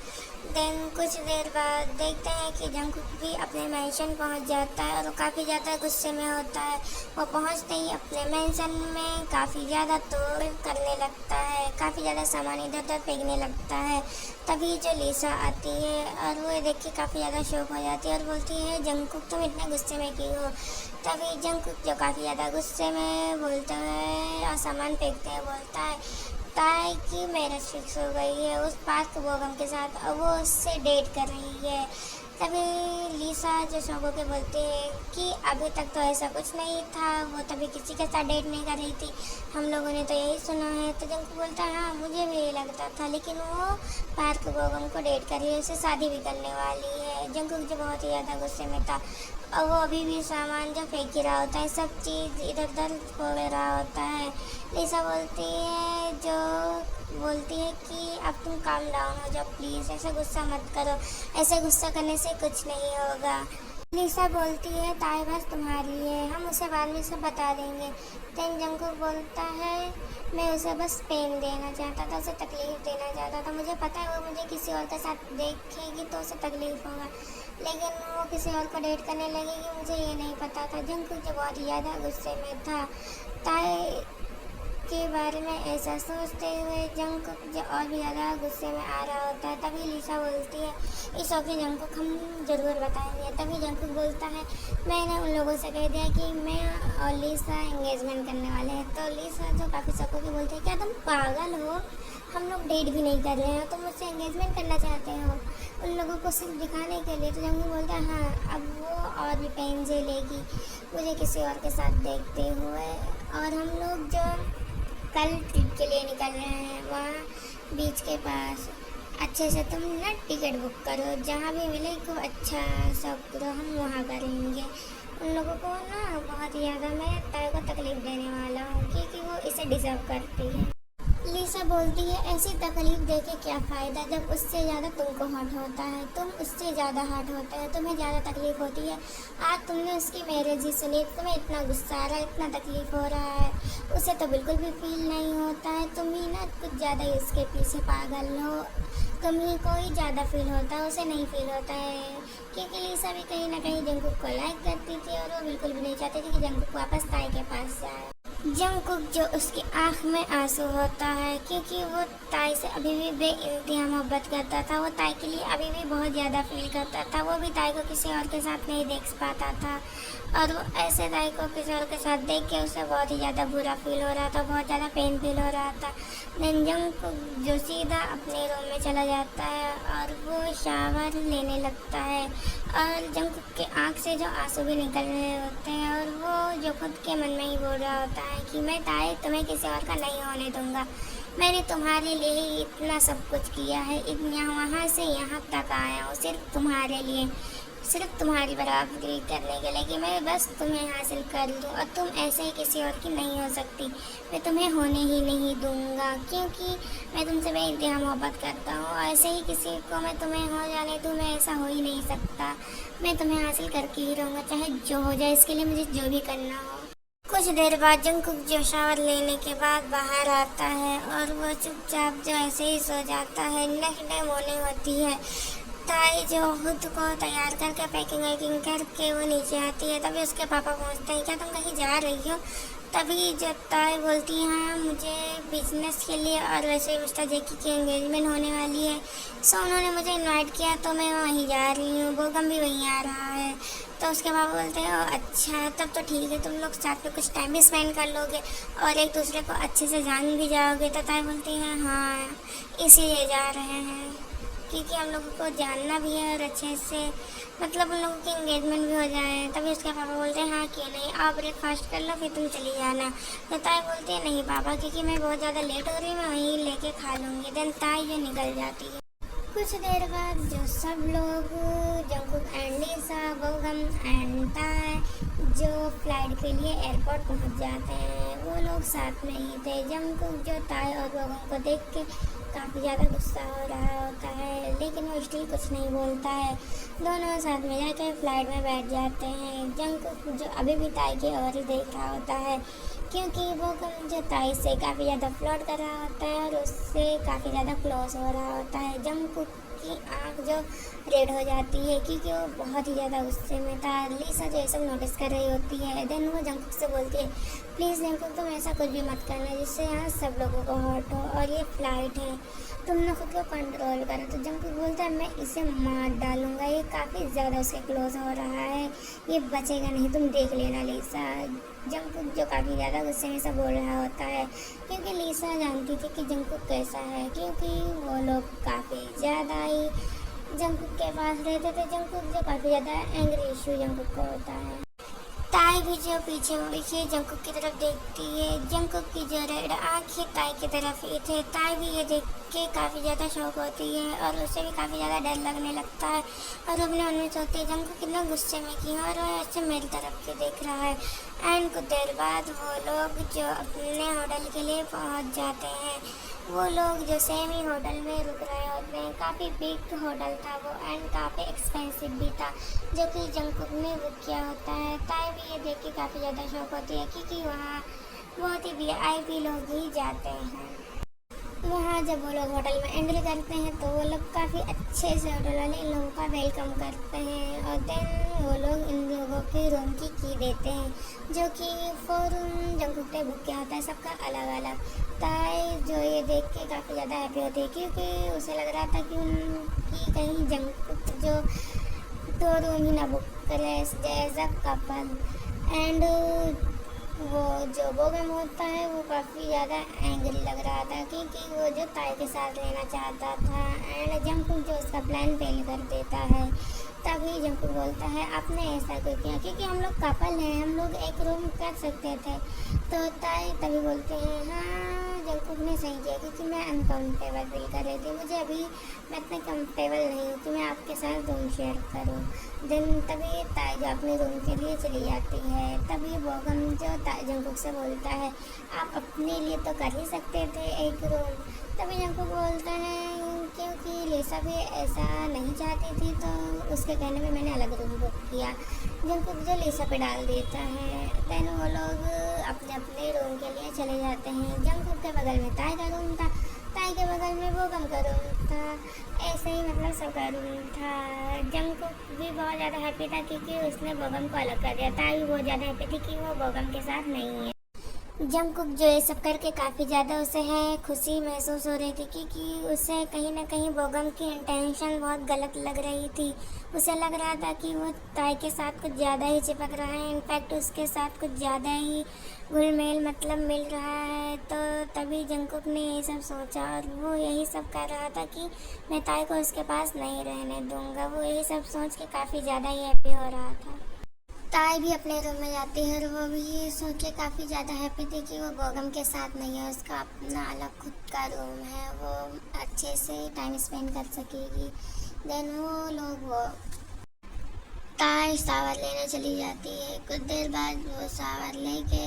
देन कुछ देर बाद देखते हैं कि जंगकुक भी अपने मेंशन पहुंच जाता है और वो काफ़ी ज़्यादा गुस्से में होता है। वो पहुंचते ही अपने मेंशन में काफ़ी ज़्यादा तोड़ करने लगता है, काफ़ी ज़्यादा सामान इधर उधर फेंकने लगता है। तभी जो लिसा आती है और वो देख के काफ़ी ज़्यादा शॉक हो जाती है और बोलती है जंगकुक तुम इतने गुस्से में क्यों हो। तभी जंगकुक जो काफ़ी ज़्यादा गुस्से में बोलता है और सामान फेंकते हैं बोलता है ताई की मैरिज फिक्स हो गई है उस पार्क बोगम के साथ और वो उससे डेट कर रही है। तभी लिसा जो शौक के बोलती है कि अभी तक तो ऐसा कुछ नहीं था, वो तभी किसी के साथ डेट नहीं कर रही थी, हम लोगों ने तो यही सुना है। तो जंगकुक बोलता है हाँ मुझे भी यही लगता था, लेकिन वो पार्क बोगम को डेट कर रही है, उससे शादी भी करने वाली है। जंगकुक जो बहुत ही ज़्यादा गुस्से में था और वो अभी भी सामान जो फेंक ही रहा होता है, सब चीज़ इधर उधर फोड़ रहा होता है। लिसा बोलती है कि अब तुम काम डाउन हो जाओ प्लीज़, ऐसे गुस्सा मत करो, ऐसे गुस्सा करने से कुछ नहीं होगा। लिसा बोलती है ताई बस तुम्हारी है, हम उसे बाद में सब बता देंगे। देन जंगकुक बोलता है मैं उसे बस पेन देना चाहता था, उसे तकलीफ़ देना चाहता था, मुझे पता है वो मुझे किसी और के साथ देखेगी तो उसे तकलीफ़ होगा, लेकिन वो किसी और को डेट करने लगेगी मुझे ये नहीं पता था। जंगकुक जो बहुत ज़्यादा गुस्से में था ताई के बारे में ऐसा सोचते हुए जंगकुक जो और भी ज़्यादा गुस्से में आ रहा होता है। तभी लिसा बोलती है इस ओके जंगकुक हम ज़रूर बताएंगे। तभी जंगकुक बोलता है मैंने उन लोगों से कह दिया कि मैं और लिसा एंगेजमेंट करने वाले हैं। तो लिसा जो काफ़ी शौक के बोलते हैं क्या तुम पागल हो, हम लोग डेट भी नहीं कर रहे हैं, तुम मुझसे एंगेजमेंट करना चाहते हो उन लोगों को सिर्फ दिखाने के लिए। तो जंगकुक बोलता है हाँ अब वो और भी पेन झेलेगी मुझे किसी और के साथ देखते हुए। और हम लोग जो कल ट्रिप के लिए निकल रहे हैं वहाँ बीच के पास अच्छे से तुम ना टिकट बुक करो, जहाँ भी मिले खूब अच्छा सब करो, हम वहाँ करेंगे। उन लोगों को ना बहुत ज़्यादा मैं ताई को तकलीफ़ देने वाला हूँ क्योंकि वो इसे डिज़र्व करती है। लिसा बोलती है ऐसी तकलीफ दे के क्या फ़ायदा जब उससे ज़्यादा तुमको हर्ट होता है, तुम उससे ज़्यादा हर्ट होता है, तुम्हें ज़्यादा तकलीफ़ होती है। आज तुमने उसकी मैरिज ही सुनी, तुम्हें इतना गुस्सा आ रहा है, इतना तकलीफ़ हो रहा है, उसे तो बिल्कुल भी फील नहीं होता है। तुम ही ना कुछ ज़्यादा ही उसके पीछे पागल हो, तुम ही को ही ज़्यादा फील होता है, उसे नहीं फील होता है। क्योंकि लिसा भी कहीं ना कहीं जंगकुक को लाइक करती थी और वो बिल्कुल भी नहीं चाहती थी कि जंगकुक वापस ताई के पास जाए। जंगकुक जो उसकी आँख में आंसू होता है क्योंकि वो ताई से अभी भी बेइंतहा मोहब्बत करता था, वो ताई के लिए अभी भी बहुत ज़्यादा फील करता था। वो भी ताई को किसी और के साथ नहीं देख पाता था और वो ऐसे ताई को किसी और के साथ देख के उसे बहुत ही ज़्यादा बुरा फील हो रहा था, बहुत ज़्यादा पेन फील हो रहा था। देन जंगकुक जो सीधा अपने रूम में चला जाता है और वो शावर लेने लगता है और जंगकुक के आँख से जो आंसू भी निकल रहे होते हैं और वो जो खुद के मन में ही बोल रहा होता है कि मैं ताई तुम्हें किसी और का नहीं होने दूंगा, मैंने तुम्हारे लिए ही इतना सब कुछ किया है, वहाँ से यहाँ तक आया हूँ सिर्फ तुम्हारे लिए, सिर्फ तुम्हारी बराबरी करने के लिए कि मैं बस तुम्हें हासिल कर लूँ और तुम ऐसे ही किसी और की नहीं हो सकती, मैं तुम्हें होने ही नहीं दूँगा क्योंकि मैं तुमसे बेइंतहा मोहब्बत करता हूँ। ऐसे ही किसी को मैं तुम्हें हो जाने दूँ, मैं ऐसा हो ही नहीं सकता, मैं तुम्हें हासिल करके ही रहूँगा चाहे जो हो जाए, इसके लिए मुझे जो भी करना हो। कुछ देर बाद जंगकुक जो शावर लेने के बाद बाहर आता है और वो चुपचाप जो ऐसे ही सो जाता है। नेक्स्ट डे मॉर्निंग होती है, ताई जो खुद को तैयार करके पैकिंग वैकिंग करके वो नीचे आती है। तभी उसके पापा पूछते हैं क्या तुम कहीं जा रही हो। तभी जब ताई बोलती है हाँ मुझे बिजनेस के लिए और वैसे मिस्टर जेकी की एंगेजमेंट होने वाली है, सो उन्होंने मुझे इनवाइट किया तो मैं वहीं जा रही हूँ, बोगम भी वहीं आ रहा है। तो उसके पापा बोलते हैं अच्छा तब तो ठीक है, तुम लोग साथ में कुछ टाइम भी स्पेंड कर लोगे और एक दूसरे को अच्छे से जान भी जाओगे। तो ताई बोलती हैं हाँ इसीलिए जा रहे हैं क्योंकि हम लोगों को जानना भी है और अच्छे से मतलब उन लोगों की एंगेजमेंट भी हो जाए। तभी उसके पापा बोलते हैं हाँ क्यों नहीं, आप ब्रेकफास्ट कर लो फिर तुम चली जाना। तो ताई बोलती है नहीं पापा क्योंकि मैं बहुत ज़्यादा लेट हो रही हूँ, मैं वहीं लेके खा लूँगी। देन ताई जो निकल जाती है। कुछ देर बाद जो सब लोग जंगकुक एंड लिसा, बोगम एंड ताई जो फ्लाइट के लिए एयरपोर्ट पहुंच जाते हैं वो लोग साथ में ही थे। जंगकुक जो ताई और बोगम को देख के काफ़ी ज़्यादा गुस्सा हो रहा होता है, लेकिन वो स्टिल कुछ नहीं बोलता है। दोनों साथ में जाकर फ्लाइट में बैठ जाते हैं। जंगकुक जो अभी भी ताई की ओर ही देख रहा होता है, क्योंकि वो जो ताई से काफ़ी ज़्यादा फ्लर्ट कर रहा होता है और उससे काफ़ी ज़्यादा क्लोज हो रहा होता है। जंगकुक की आँख जो रेड हो जाती है क्योंकि वो बहुत ही ज़्यादा गुस्से में था। लिसा जो ये सब नोटिस कर रही होती है। देन वो जंगकुक से बोलती है, प्लीज़ जंगकुक तुम ऐसा कुछ भी मत करना जिससे यहाँ सब लोगों को हर्ट हो, और ये फ्लाइट है, तुम ना खुद को कंट्रोल करो। तो जंगकुक बोलता है, मैं इसे मार डालूंगा, ये काफ़ी ज़्यादा उसके क्लोज हो रहा है, ये बचेगा नहीं, तुम देख लेना लिसा। जंगकुक जो काफ़ी ज़्यादा गुस्से में से बोल रहा होता है, क्योंकि लिसा जानती थी कि जंगकुक कैसा है, क्योंकि वो लोग काफ़ी ज़्यादा ही जंगकुक के पास रहते थे। जंगकुक जो काफ़ी ज़्यादा एंग्री इशू जंगकुक को होता है। ताई भी जो पीछे मुड़ी से जंगकुक की तरफ देखती है। जंगकुक की जो रेड आँख है ताई की तरफ ही थे। ताई भी ये देख के काफ़ी ज़्यादा शौक होती है और उसे भी काफ़ी ज़्यादा डर लगने लगता है और अपने मन में सोचती है जंगकुक कितना गुस्से में की है और वो ऐसे मेरी तरफ क्यों देख रहा है। एंड कुछ देर बाद वो लोग जो अपने होटल के लिए पहुंच जाते हैं। वो लोग जो सेम ही होटल में रुक रहे होते हैं, काफ़ी बिग होटल था वो एंड काफ़ी एक्सपेंसिव भी था, जो कि जंगकुक ने बुक किया होता है। ताई भी ये देख के काफ़ी ज़्यादा शौक होती है क्योंकि वहाँ बहुत ही VIP लोग ही जाते हैं। वहाँ जब वो लोग होटल में एंट्री करते हैं तो वो लोग काफ़ी अच्छे से होटल वाले इन लोगों का वेलकम करते हैं और देन वो लोग इन लोगों के रूम की देते हैं, जो कि 4 रूम जंगकुक ने बुक किया होता है, सबका अलग अलग। ताई जो ये देख के काफ़ी ज़्यादा हैप्पी होती है क्योंकि उसे लग रहा था कि उनकी कहीं जंगकुक जो 2 रूम ही ना बुक करे एज अ कपल। एंड वो जो बोगम होता है वो काफ़ी ज़्यादा एंग्री लग रहा था क्योंकि वो जो ताई के साथ रहना चाहता था एंड जंगकुक जो उसका प्लान फेल कर देता है। तभी जंगकुक बोलता है, आपने ऐसा क्यों किया, क्योंकि हम लोग कपल हैं, हम लोग एक रूम कर सकते थे। तो ताई तभी बोलते हैं, हाँ जंगकुक ने सही किया क्योंकि मैं अनकम्फर्टेबल फील कर रही थी, मुझे अभी मैं इतना कम्फर्टेबल नहीं हूँ कि मैं आपके साथ रूम शेयर करूँ। देन तभी ताई जो अपने रूम के लिए चली जाती है। तभी बोगम जो जंगकुक से बोलता है, आप अपने लिए तो कर ही सकते थे एक रूम। तभी जंगकुक बोलता है, क्योंकि लिसा भी ऐसा नहीं चाहती थी तो उसके कहने पे मैंने अलग रूम बुक किया। जंगकुक जो लिसा पे डाल देता है। देन वो लोग अपने अपने रूम के लिए चले जाते हैं। जंगकुक के बगल में ताई का रूम था, ताई के बगल में बोगम का रूम था, ऐसे ही मतलब सबका रूम था। जंगकुक भी बहुत ज़्यादा हैप्पी था क्योंकि उसने बोगम को अलग कर दिया। ताई भी बहुत ज़्यादा हैप्पी थी कि वो बोगम के साथ नहीं है। जंगकुक जो ये सब करके काफ़ी ज़्यादा उसे है खुशी महसूस हो रही थी क्योंकि उसे कहीं ना कहीं बोगम की इंटेंशन बहुत गलत लग रही थी। उसे लग रहा था कि वो ताई के साथ कुछ ज़्यादा ही चिपक रहा है, इनफैक्ट उसके साथ कुछ ज़्यादा ही घुल मेल मतलब मिल रहा है। तो तभी जंगकुक ने ये सब सोचा और वो यही सब कर रहा था कि मैं ताई को उसके पास नहीं रहने दूँगा। वो यही सब सोच के काफ़ी ज़्यादा ही हैप्पी हो रहा था। ताई भी अपने रूम में जाती है और वो भी ये सोच के काफ़ी ज़्यादा हैप्पी थी कि वो बोगम के साथ नहीं है, उसका अपना अलग खुद का रूम है, वो अच्छे से टाइम स्पेंड कर सकेगी। देन वो ताई शावर लेने चली जाती है। कुछ देर बाद वो शावर लेके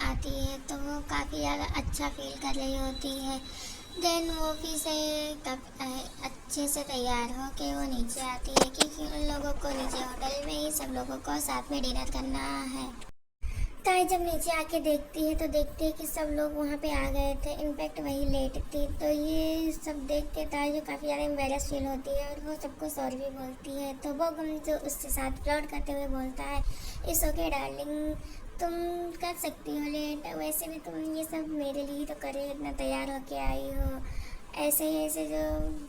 आती है तो वो काफ़ी ज़्यादा अच्छा फील कर रही होती है। देन वो फिर से अच्छे से तैयार हो के वो नीचे आती है क्योंकि उन लोगों को नीचे होटल में ही सब लोगों को साथ में डिनर करना है। ताई जब नीचे आके देखती है तो देखती है कि सब लोग वहाँ पे आ गए थे, इनफैक्ट वही लेट थी। तो ये सब देख के ताई जो काफ़ी ज़्यादा एम्बेरस फील होती है और वो सबको सॉरी भी बोलती है। तो बोगम जो उसके साथ फ्लर्ट करते हुए बोलता है, इट्स ओके डार्लिंग, तुम कर सकती हो लेट, वैसे भी तुम ये सब मेरे लिए तो करे, इतना तैयार होके आई हो। ऐसे जो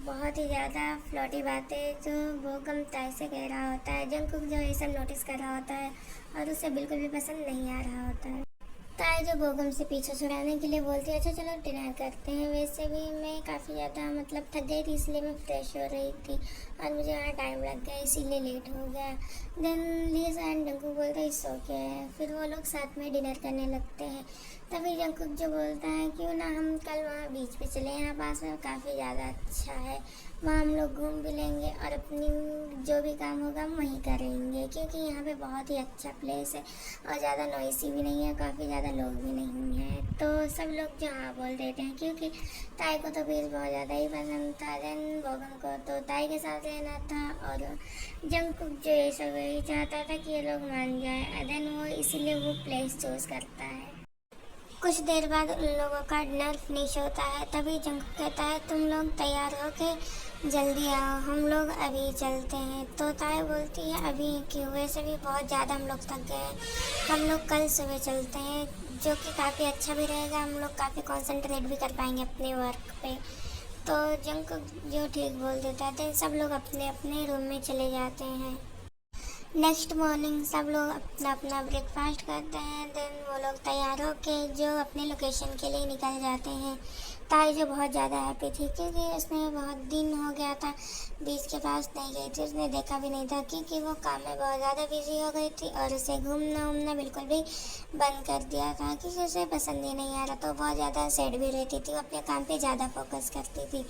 बहुत ही ज़्यादा फ्लर्टी बातें जो बोगम ताई से कह रहा होता है। जंगकुक जो ये सब नोटिस कर रहा होता है और उसे बिल्कुल भी पसंद नहीं आ रहा होता है। ताई जो बोगम से पीछे छुड़ाने के लिए बोलती है अच्छा चलो डिनर करते हैं। वैसे भी मैं काफ़ी ज़्यादा मतलब थक गई थी, इसलिए मैं फ्रेश हो रही थी और मुझे वहाँ टाइम लग गया, इसीलिए लेट हो गया। देन लीसा एंड जंकुक बोलते हैं इट्स ओके है। फिर वो लोग साथ में डिनर करने लगते हैं। तभी जंकुक जो बोलता है क्यों ना हम कल वहाँ बीच पे चले, यहाँ पास में काफ़ी ज़्यादा अच्छा है, वहाँ हम लोग घूम भी लेंगे और अपनी जो भी काम होगा हम वहीं करेंगे, क्योंकि यहाँ पे बहुत ही अच्छा प्लेस है और ज़्यादा नॉइसी भी नहीं है, काफ़ी ज़्यादा लोग भी नहीं हैं। तो सब लोग जो हाँ बोल देते हैं, क्योंकि ताई को तो बीच बहुत ज़्यादा ही पसंद था। देन बोगम को तो ताई के साथ रहना था और जंकुक जो ये सब यही चाहता था कि ये लोग मान जाए। देन वो इसीलिए वो प्लेस चूज़ करता है। कुछ देर बाद उन लोगों का डिनर फिनिश होता है। तभी जंकुक कहता है तुम लोग तैयार हो के जल्दी आओ, हम लोग अभी चलते हैं। तो ताई बोलती है अभी क्यों, वैसे भी बहुत ज़्यादा हम लोग थक गए हैं, हम लोग कल सुबह चलते हैं, जो कि काफ़ी अच्छा भी रहेगा, हम लोग काफ़ी कॉन्सेंट्रेट भी कर पाएंगे अपने वर्क पे। तो जंकुक जो ठीक बोल देता है। तो सब लोग अपने अपने रूम में चले जाते हैं। नेक्स्ट मॉर्निंग सब लोग अपना अपना ब्रेकफास्ट करते हैं। देन वो लोग तैयार होके जो अपने लोकेशन के लिए निकल जाते हैं। ताई जो बहुत ज़्यादा हैप्पी थी, क्योंकि उसने बहुत दिन हो गया था बीच के पास नहीं गई थी, उसने देखा भी नहीं था, क्योंकि वो काम में बहुत ज़्यादा बिजी हो गई थी और उसे घूमना उमना बिल्कुल भी बंद कर दिया था, क्योंकि उसे पसंद ही नहीं आ रहा। तो बहुत ज़्यादा सैड भी रहती थी, वो अपने काम पे ज़्यादा फोकस करती थी,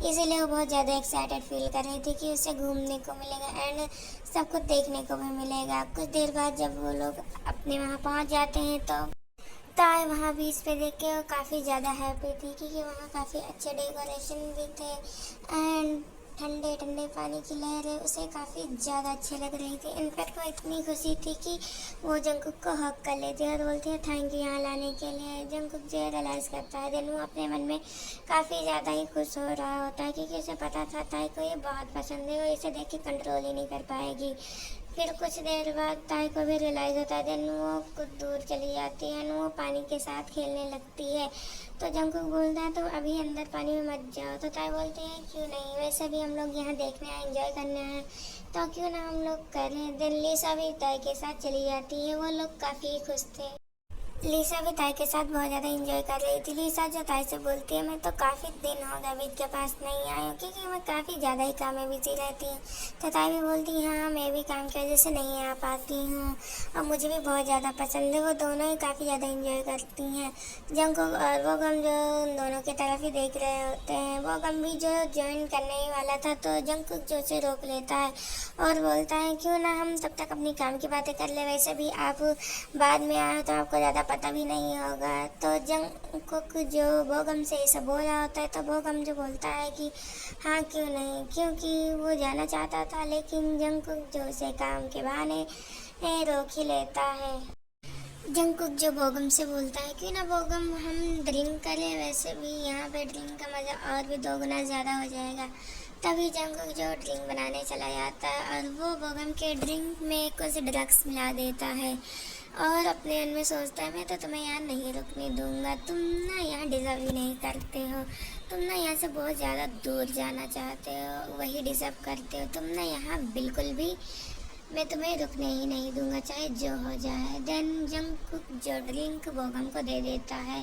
इसीलिए वो बहुत ज़्यादा एक्साइटेड फील कर रही थी कि उसे घूमने को मिलेगा एंड सब कुछ देखने को भी मिलेगा। कुछ देर बाद जब वो लोग अपने वहाँ पहुँच जाते हैं तो ताई वहाँ बीच पे देख के काफ़ी ज़्यादा हैप्पी थी, क्योंकि वहाँ काफ़ी अच्छे डेकोरेशन भी थे एंड ठंडे ठंडे पानी की लहरें उसे काफ़ी ज़्यादा अच्छी लग रही थी। इनफैक्ट वो इतनी खुशी थी कि वो जंकुक को हक कर लेती है और बोलती है थैंक यू यहाँ लाने के लिए। जंकुक जो रियलाइज़ करता है, देन वो अपने मन में काफ़ी ज़्यादा ही खुश हो रहा होता है, क्योंकि उसे पता था ताई को ये बहुत पसंद है, वो इसे देख के कंट्रोल ही नहीं कर पाएगी। फिर कुछ देर बाद ताई को भी रियलाइज़ होता है, देन वो कुछ दूर चली जाती है, वो पानी के साथ खेलने लगती है। तो जंकुक बोलता है तो अभी अंदर पानी में मत जाओ। तो ताई बोलती है क्यों नहीं, वैसे भी हम लोग यहाँ देखने आए, एंजॉय करने आए, तो क्यों ना हम लोग करें। देन लीसा भी ताई के साथ चली जाती है, वो लोग काफ़ी खुश थे। लीसा भी ताई के साथ बहुत ज़्यादा एंजॉय कर रही थी। लीसा जो ताई से बोलती है मैं तो काफ़ी दिन हो गया बीच के पास नहीं आई हूँ, क्योंकि मैं काफ़ी ज़्यादा ही काम में बिजी रहती हूँ। तो ताई भी बोलती है हाँ मैं भी काम की वजह से नहीं आ पाती हूँ और मुझे भी बहुत ज़्यादा पसंद है। वो दोनों ही काफ़ी ज़्यादा एंजॉय करती हैं। जंकुक और बोगम जो उन दोनों की तरफ ही देख रहे होते हैं। बोगम भी जो ज्वाइन करने ही वाला था, तो जंकुक जो उसे रोक लेता है और बोलता है क्यों ना हम तब तक अपनी काम की बातें कर ले, वैसे भी आप बाद में आए तो आपको ज़्यादा पता भी नहीं होगा। तो जंकुक जो बोगम से ये सब बोल रहा होता है, तो बोगम जो बोलता है कि हाँ क्यों नहीं, क्योंकि वो जाना चाहता था, लेकिन जंकुक जो उसे काम के बहाने रोक ही लेता है। जंकुक जो बोगम से बोलता है कि ना बोगम हम ड्रिंक करें, वैसे भी यहाँ पे ड्रिंक का मज़ा और भी 2 गुना ज़्यादा हो जाएगा। तभी जंकुक जो ड्रिंक बनाने चला जाता है और वो बोगम के ड्रिंक में कुछ ड्रग्स मिला देता है और अपने मन में सोचता है मैं तो तुम्हें यहाँ नहीं रुकने दूंगा, तुम ना यहाँ डिज़र्व ही नहीं करते हो, तुम ना यहाँ से बहुत ज़्यादा दूर जाना चाहते हो, वही डिज़र्व करते हो, तुम ना यहाँ बिल्कुल भी, मैं तुम्हें रुकने ही नहीं दूंगा चाहे जो हो जाए। देन जंकुक जो ड्रिंक बोगम को दे देता है।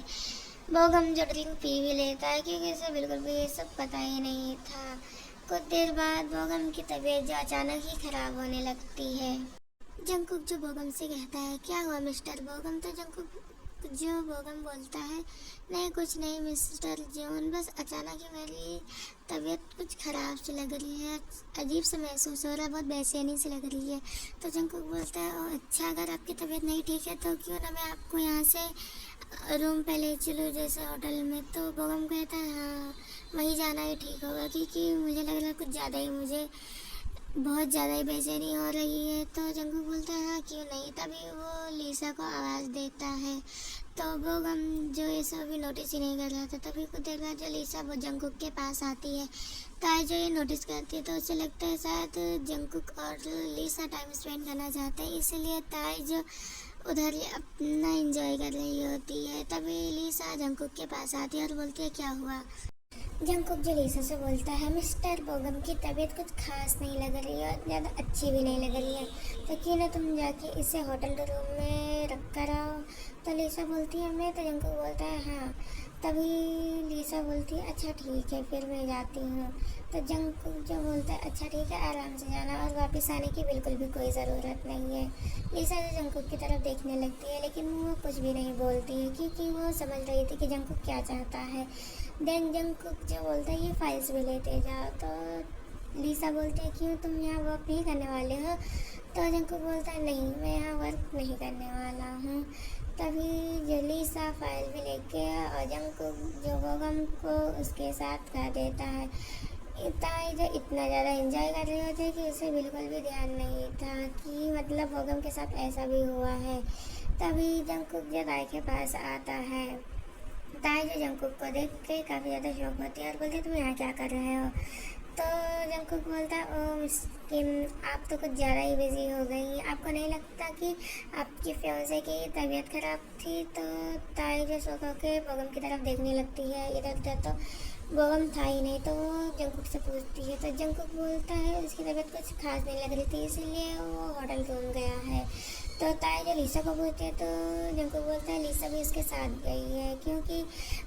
बोगम जो ड्रिंक पी भी लेता है, क्योंकि इसे बिल्कुल भी ये सब पता ही नहीं था। कुछ देर बाद बोगम की तबीयत जो अचानक ही खराब होने लगती है। जंकुक जो बोगम से कहता है क्या हुआ मिस्टर बोगम। तो जंकुक जो बोगम बोलता है नहीं कुछ नहीं मिस्टर जॉन, बस अचानक ही मेरी तबीयत कुछ ख़राब सी लग रही है, अजीब सा महसूस हो रहा है, बहुत बेचैनी सी लग रही है। तो जंकुक बोलता है अच्छा अगर आपकी तबीयत नहीं ठीक है तो क्यों ना मैं आपको यहाँ से रूम पे ले चलूँ जैसे होटल में। तो बोगम कहता है हाँ वहीं जाना ही ठीक होगा, क्योंकि मुझे लग रहा है कुछ ज़्यादा ही मुझे बहुत ज़्यादा ही बेचैनी हो रही है। तो जंकुक बोलता है हाँ क्यों नहीं। तभी वो लीसा को आवाज़ देता है, तो बोगम जो ये सब भी नोटिस ही नहीं कर रहा था। तभी कुछ देर बाद जो लीसा वो जंकुक के पास आती है, ताई जो ये नोटिस करती है तो उसे लगता है शायद जंकुक और लीसा टाइम स्पेंड करना चाहते हैं, इसीलिए ताई जो उधर ही अपना एंजॉय कर रही होती है। तभी लीसा जंकुक के पास आती है और बोलती है क्या हुआ। जंगकुक जो लीसा से बोलता है, मिस्टर बोगम की तबीयत कुछ खास नहीं लग रही है और ज़्यादा अच्छी भी नहीं लग रही है, तो क्यों ना तुम जाके इसे होटल रूम में रख कर आओ। तो लीसा बोलती है मैं, तो जंगकुक बोलता है हाँ। तभी लीसा बोलती है अच्छा ठीक है फिर मैं जाती हूँ। तो जंगकुक जो बोलता है अच्छा ठीक है आराम से जाना और वापस आने की बिल्कुल भी कोई ज़रूरत नहीं है। लीसा जो जंगकुक की तरफ देखने लगती है, लेकिन वो कुछ भी नहीं बोलती है क्योंकि वो समझ रही थी कि जंगकुक क्या चाहता है। देन जंगकुक जो बोलता है ये फाइल्स भी लेते जाओ। तो लीसा बोलती है क्यों तुम यहाँ वर्क नहीं करने वाले हो। तो जंगकुक बोलता है नहीं मैं यहाँ वर्क नहीं करने वाला हूँ। तभी जो लीसा फाइल भी लेके और जंगकुक जो बोगम को उसके साथ कर देता है। ताई जो इतना ज़्यादा एंजॉय कर रहे होते कि उसे बिल्कुल भी ध्यान नहीं था कि मतलब बोगम के साथ ऐसा भी हुआ है। तभी जंगकुक जो ताई के पास आता है। ताई जो जंगकुक को देख के काफ़ी ज़्यादा शौक होती है और बोलती है तुम यहाँ क्या कर रहे हो। तो जंगकुक बोलता है ओ मिस्किन आप तो कुछ ज़्यादा ही बिजी हो गई, आपको नहीं लगता कि आपकी फ्योंसे की तबीयत खराब थी। तो ताई जो शौक होकर बोगम की तरफ देखने लगती है, इधर उधर तो बोगम था ही नहीं। तो वो जंगकुक से पूछती है, तो जंगकुक बोलता है उसकी तबीयत कुछ खास नहीं लग रही थी इसलिए वो होटल रूम गया है। तो ताई जो लीसा को बोलते हैं, तो जंगकुक बोलता है लीसा भी उसके साथ गई है क्योंकि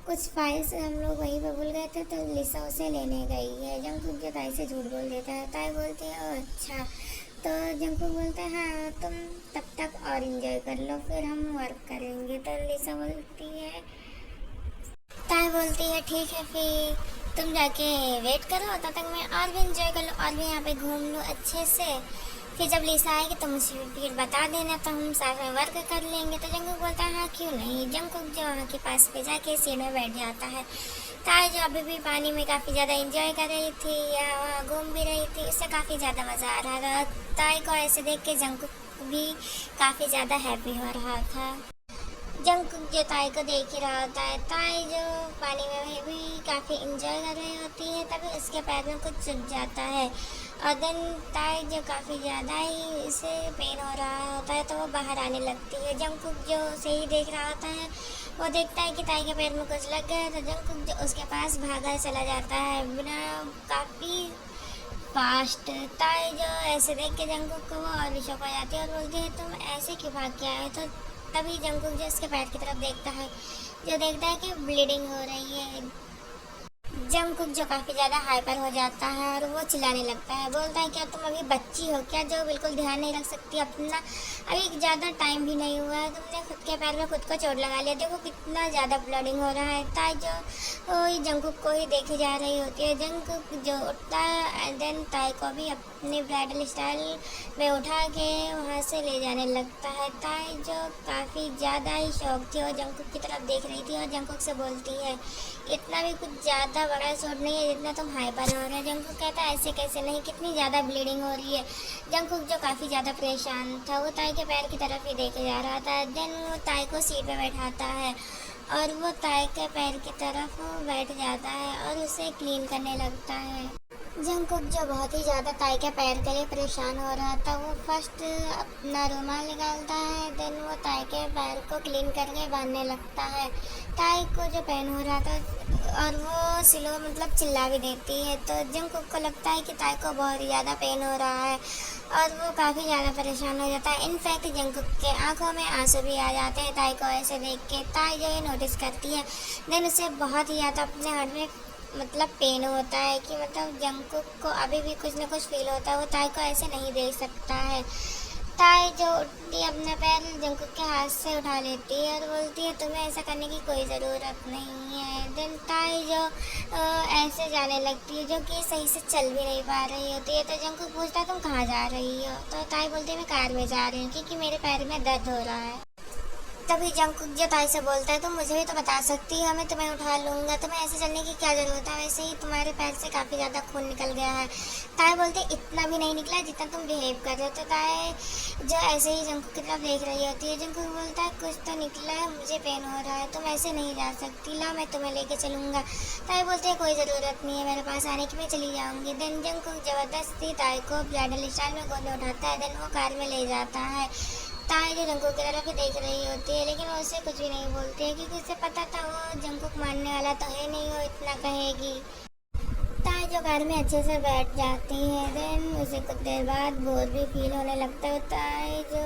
कुछ फाइल्स हम लोग वहीं पर भूल गए थे तो लीसा उसे लेने गई है। जंगकुक जो ताई से झूठ बोल देता है। ताई बोलती है ओ अच्छा। तो जंगकुक बोलता है हाँ तुम तब तक और इंजॉय कर लो फिर हम वर्क करेंगे। तो लीसा बोलती है, ताई बोलती है ठीक है फिर तुम जाके वेट करो तब तक मैं और भी इंजॉय कर लूँ और भी यहाँ पे घूम लूँ अच्छे से। फिर जब लीसा आएगी तो मुझे फिर बता देना तो हम साथ में वर्क कर लेंगे। तो जंगकुक बोलता है हाँ क्यों नहीं। जंगकुक जो वहाँ के पास पे जाके सीट में बैठ जाता है। ताई जो अभी भी पानी में काफ़ी ज़्यादा एंजॉय कर रही थी या वहाँ घूम भी रही थी, उससे काफ़ी ज़्यादा मज़ा आ रहा था। ताई को ऐसे देख के जंगकुक भी काफ़ी ज़्यादा हैप्पी हो रहा था। जंगकुक जो ताई को देख ही रहा होता है। ताई जो पानी में भी काफ़ी इंजॉय कर रही होती है, तभी उसके पैर में कुछ चुभ जाता है और देन ताई जो काफ़ी ज़्यादा ही इसे पेन हो रहा होता है तो वो बाहर आने लगती है। जंगकुक जो उसे ही देख रहा होता है, वो देखता है कि ताई के पैर में कुछ लग गया, तो जंगकुक जो उसके पास भागा चला जाता है बिना काफ़ी फास्ट। ताई जो ऐसे देख के जंगकुक को वो और भी शौक हो जाती है और बोलती है तुम ऐसे क्यों भाग के आए हो। तो तभी जंगकुक जो उसके पैर की तरफ देखता है, जो देखता है कि ब्लीडिंग हो रही है। जंगकुक जो काफ़ी ज़्यादा हाइपर हो जाता है और वो चिल्लाने लगता है, बोलता है क्या तुम अभी बच्ची हो क्या जो बिल्कुल ध्यान नहीं रख सकती अपना। अभी ज़्यादा टाइम भी नहीं हुआ है, तुमने खुद के पैर में खुद को चोट लगा लिया, देखो कितना ज़्यादा ब्लीडिंग हो रहा है। ताई जो जंगकुक को ही देखी जा रही होती है। जंगकुक जो उठता है एंड देन ताई को भी अपने ब्राइडल स्टाइल में उठा के वहाँ से ले जाने लगता है। ताई जो काफ़ी ज़्यादा ही शौक थी और जंगकुक की तरफ देख रही थी और जंगकुक से बोलती है इतना भी कुछ ज़्यादा बड़ा चोट नहीं है जितना तुम हाइपर हो रहे हो। जंगकुक कहता है ऐसे कैसे नहीं, कितनी ज़्यादा ब्लीडिंग हो रही है। जंगकुक जो काफ़ी ज़्यादा परेशान था, वो ताई के पैर की तरफ ही देखे जा रहा था। देन वो ताई को सीट पे बैठाता है और वो ताई के पैर की तरफ बैठ जाता है और उसे क्लीन करने लगता है। जंगकुक जो बहुत ही ज़्यादा ताई के पैर के लिए परेशान हो रहा था, वो फर्स्ट अपना रुमाल निकालता है, देन वो ताई के पैर को क्लीन करके बांधने लगता है। ताई को जो पेन हो रहा था और वो सिलो मतलब चिल्ला भी देती है, तो जंगकुक को लगता है कि ताई को बहुत ही ज़्यादा पेन हो रहा है और वो काफ़ी ज़्यादा परेशान हो जाता है। इनफैक्ट जंगकुक के आंखों में आंसू भी आ जाते हैं ताई को ऐसे देख के। ताई जो है नोटिस करती है, देन उसे बहुत ही ज़्यादा अपने हार्ट में मतलब पेन होता है कि मतलब जंगकुक को अभी भी कुछ ना कुछ फील होता है, वो ताई को ऐसे नहीं देख सकता है। ताई जो उठती है अपना पैर जंगकुक के हाथ से उठा लेती है और बोलती है तुम्हें ऐसा करने की कोई ज़रूरत नहीं है। देन ताई जो ऐसे जाने लगती है जो कि सही से चल भी नहीं पा रही होती है। तो जंगकुक पूछता है तुम कहाँ जा रही हो। तो ताई बोलती है मैं कार में जा रही हूँ क्योंकि मेरे पैर में दर्द हो रहा है। तभी जंगकुक जो ताई से बोलता है तुम मुझे भी तो बता सकती है, मैं तुम्हें उठा लूँगा, तुम्हें ऐसे चलने की क्या ज़रूरत है, वैसे ही तुम्हारे पैर से काफ़ी ज़्यादा खून निकल गया है। ताई बोलते इतना भी नहीं निकला जितना तुम बिहेव कर रहे हो। तो ताई जो ऐसे ही जंगकुक की तरफ देख रही होती है। जंगकुक बोलता है कुछ तो निकला है, मुझे पेन हो रहा है, तुम ऐसे नहीं जा सकती, ला मैं तुम्हें लेके चलूँगा। ताई बोलते हैं कोई ज़रूरत नहीं है मेरे पास आने की, मैं चली जाऊँगी। देन जंगकुक ज़बरदस्ती ताई को ब्राइडल स्टाइल में गोद में उठाता है, देन वो कार में ले जाता है। ताई जो जंगकुक की तरफ ही देख रही होती है, लेकिन वो उससे कुछ भी नहीं बोलती है क्योंकि उसे पता था वो जंगकुक मानने वाला तो है नहीं, वो इतना कहेगी। जो कार में अच्छे से बैठ जाती है। देन उसे कुछ देर बाद बोर भी फील होने लगता होता है। जो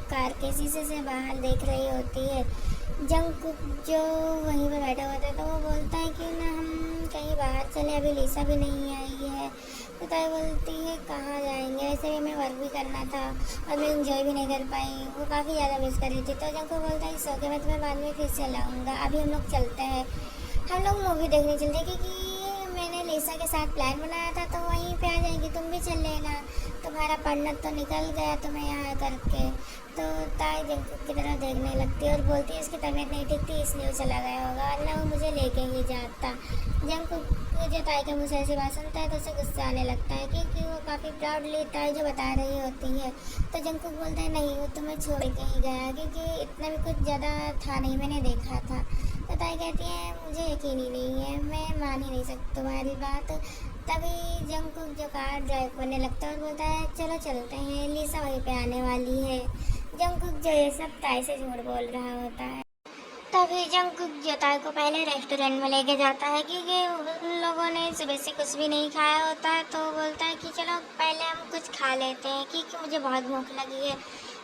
कार के शीशे से बाहर देख रही होती है, जंगकुक जो वहीं पर बैठा होता है, तो वो बोलता है कि ना हम कहीं बाहर चले, अभी लिसा भी नहीं आई है। तो ताई बोलती है कहाँ जाएंगे, वैसे भी हमें वर्क भी करना था और मैं इंजॉय भी नहीं कर पाई, वो काफ़ी ज़्यादा मिस कर रही थी। तो जंगकुक बोलता है सो के मैं तुम्हें बाद में फिर से लाऊंगा, अभी हम लोग चलते हैं, हम लोग मूवी देखने चलते हैं, क्योंकि मैंने लिसा के साथ प्लान बनाया था, तो वहीं पे आ जाएगी, तुम भी चल लेना, तुम्हारा पढ़ना तो निकल गया तुम्हें यहाँ करके। तो ताई जंगकुक की तरफ देखने लगती है और बोलती है उसकी तबीयत नहीं ठीक थी इसलिए वो चला गया होगा, वरना वो मुझे लेके ही जाता। जंगकुक जो ताई के मुँह से ऐसी बात सुनता है तो उसे गुस्सा आने लगता है, क्योंकि वो काफ़ी प्राउडली ताई जो बता रही होती है। तो जंगकुक बोलता है नहीं, वो तुम्हें छोड़ के ही गया, क्योंकि इतना भी कुछ ज़्यादा था नहीं, मैंने देखा था। तो ताई कहती है मुझे यकीन ही नहीं है, मैं मान ही नहीं सकती तुम्हारी बात। तभी जंगकुक जो कार ड्राइव करने लगता है और बोलता है चलो चलते हैं, लिसा वहीं पे आने वाली है। जंगकुक जो ये सब ताई से झूठ बोल रहा होता है। तभी जंगकुक जो ताई को पहले रेस्टोरेंट में लेके जाता है, क्योंकि उन लोगों ने सुबह से कुछ भी नहीं खाया होता है। तो बोलता है कि चलो पहले हम कुछ खा लेते हैं, क्योंकि मुझे बहुत भूख लगी है।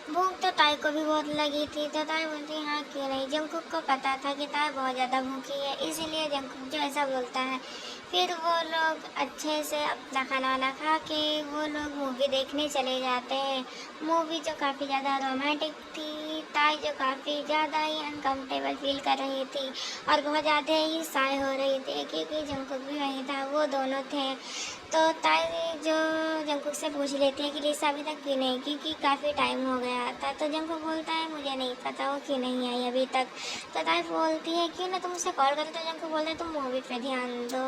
भूख तो ताई को भी बहुत लगी थी, तो ताई बोलती है हाँ क्यों नहीं। जंगकुक को पता था कि ताई बहुत ज़्यादा भूखी है, इसीलिए जंगकुक जो ऐसा बोलता है। फिर वो लोग अच्छे से अपना खाना वाना खा के वो लोग मूवी देखने चले जाते हैं। मूवी जो काफ़ी ज़्यादा रोमांटिक थी, ताई जो काफ़ी ज़्यादा ही अनकम्फर्टेबल फील कर रही थी और बहुत ज़्यादा ही साय हो रही थी, क्योंकि जंगकुक भी वहीं था, वो दोनों थे। तो ताई जो जंगकुक से पूछ लेती है कि लिसा अभी तक क्यों नहीं, क्योंकि काफ़ी टाइम हो गया था। तो जंगकुक बोलता है मुझे नहीं पता वो क्यों नहीं आई अभी तक। तो ताई बोलती है क्यों ना तुम उसे कॉल करो। तो जंगकुक बोलता है तुम मूवी पे ध्यान दो।